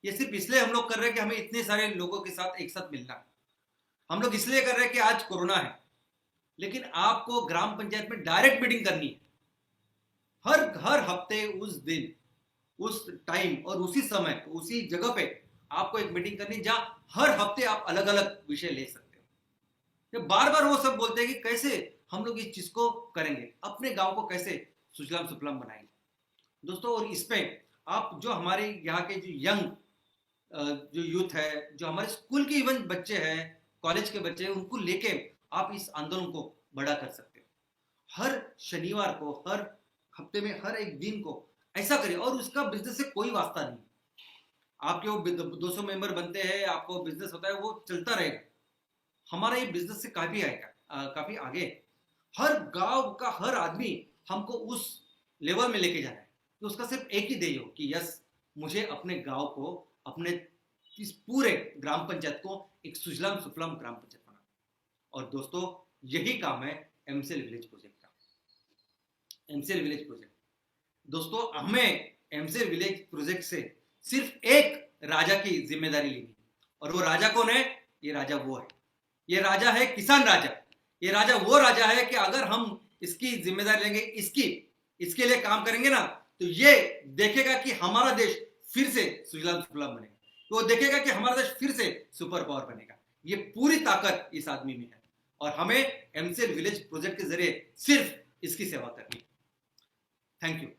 ये सिर्फ इसलिए हम लोग कर रहे हैं कि हमें इतने सारे लोगों के साथ एक साथ मिलना है। हम लोग इसलिए कर रहे हैं कि आज कोरोना है, लेकिन आपको ग्राम पंचायत में डायरेक्ट मीटिंग करनी है। हर हफ्ते, उस दिन, उस टाइम और उसी समय, उसी जगह पे आपको एक मीटिंग करनी, जहां हर हफ्ते आप अलग अलग विषय ले सकते हो। बार बार वो सब बोलते हैं कि कैसे हम लोग इस चीज को करेंगे, अपने गांव को कैसे सुजलाम सुफलाम बनाएंगे। दोस्तों, और इसमें आप जो हमारे यहाँ के जो यंग, जो यूथ है, जो हमारे स्कूल के इवन बच्चे हैं, कॉलेज के बच्चे हैं, उनको लेके आप इस आंदोलन को बड़ा कर सकते हो। हर शनिवार को, हर हफ्ते में, हर एक दिन को ऐसा करिए। और उसका बिजनेस से कोई वास्ता नहीं। आपके वो 200 मेंबर बनते हैं, आपको बिजनेस होता है, वो चलता रहेगा। हमारा ये बिजनेस से काफी आएगा, काफी आगे। हर गांव का हर आदमी हमको उस लेवल में लेके जाना है कि उसका सिर्फ एक ही ध्येय हो कि यस, मुझे अपने गांव को, अपने इस पूरे ग्राम पंचायत को एक सुजलाम सुफलाम ग्राम पंचायत बनाना। और दोस्तों, यही काम है एमसीएल विलेज प्रोजेक्ट का। एमसीएल विलेज प्रोजेक्ट, दोस्तों, हमें एमसीएल विलेज प्रोजेक्ट से सिर्फ एक राजा की जिम्मेदारी लेनी। और वो राजा कौन है? ये राजा वो है, ये राजा है किसान राजा। ये राजा वो राजा है कि अगर हम इसकी जिम्मेदारी लेंगे, इसके लिए काम करेंगे ना, तो ये देखेगा कि हमारा देश फिर से सुजलाम सुफलाम बनेगा, तो वो देखेगा कि हमारा देश फिर से सुपर पावर बनेगा। ये पूरी ताकत इस आदमी में है और हमें एमसीएल विलेज प्रोजेक्ट के जरिए सिर्फ इसकी सेवा करनी है। Thank you.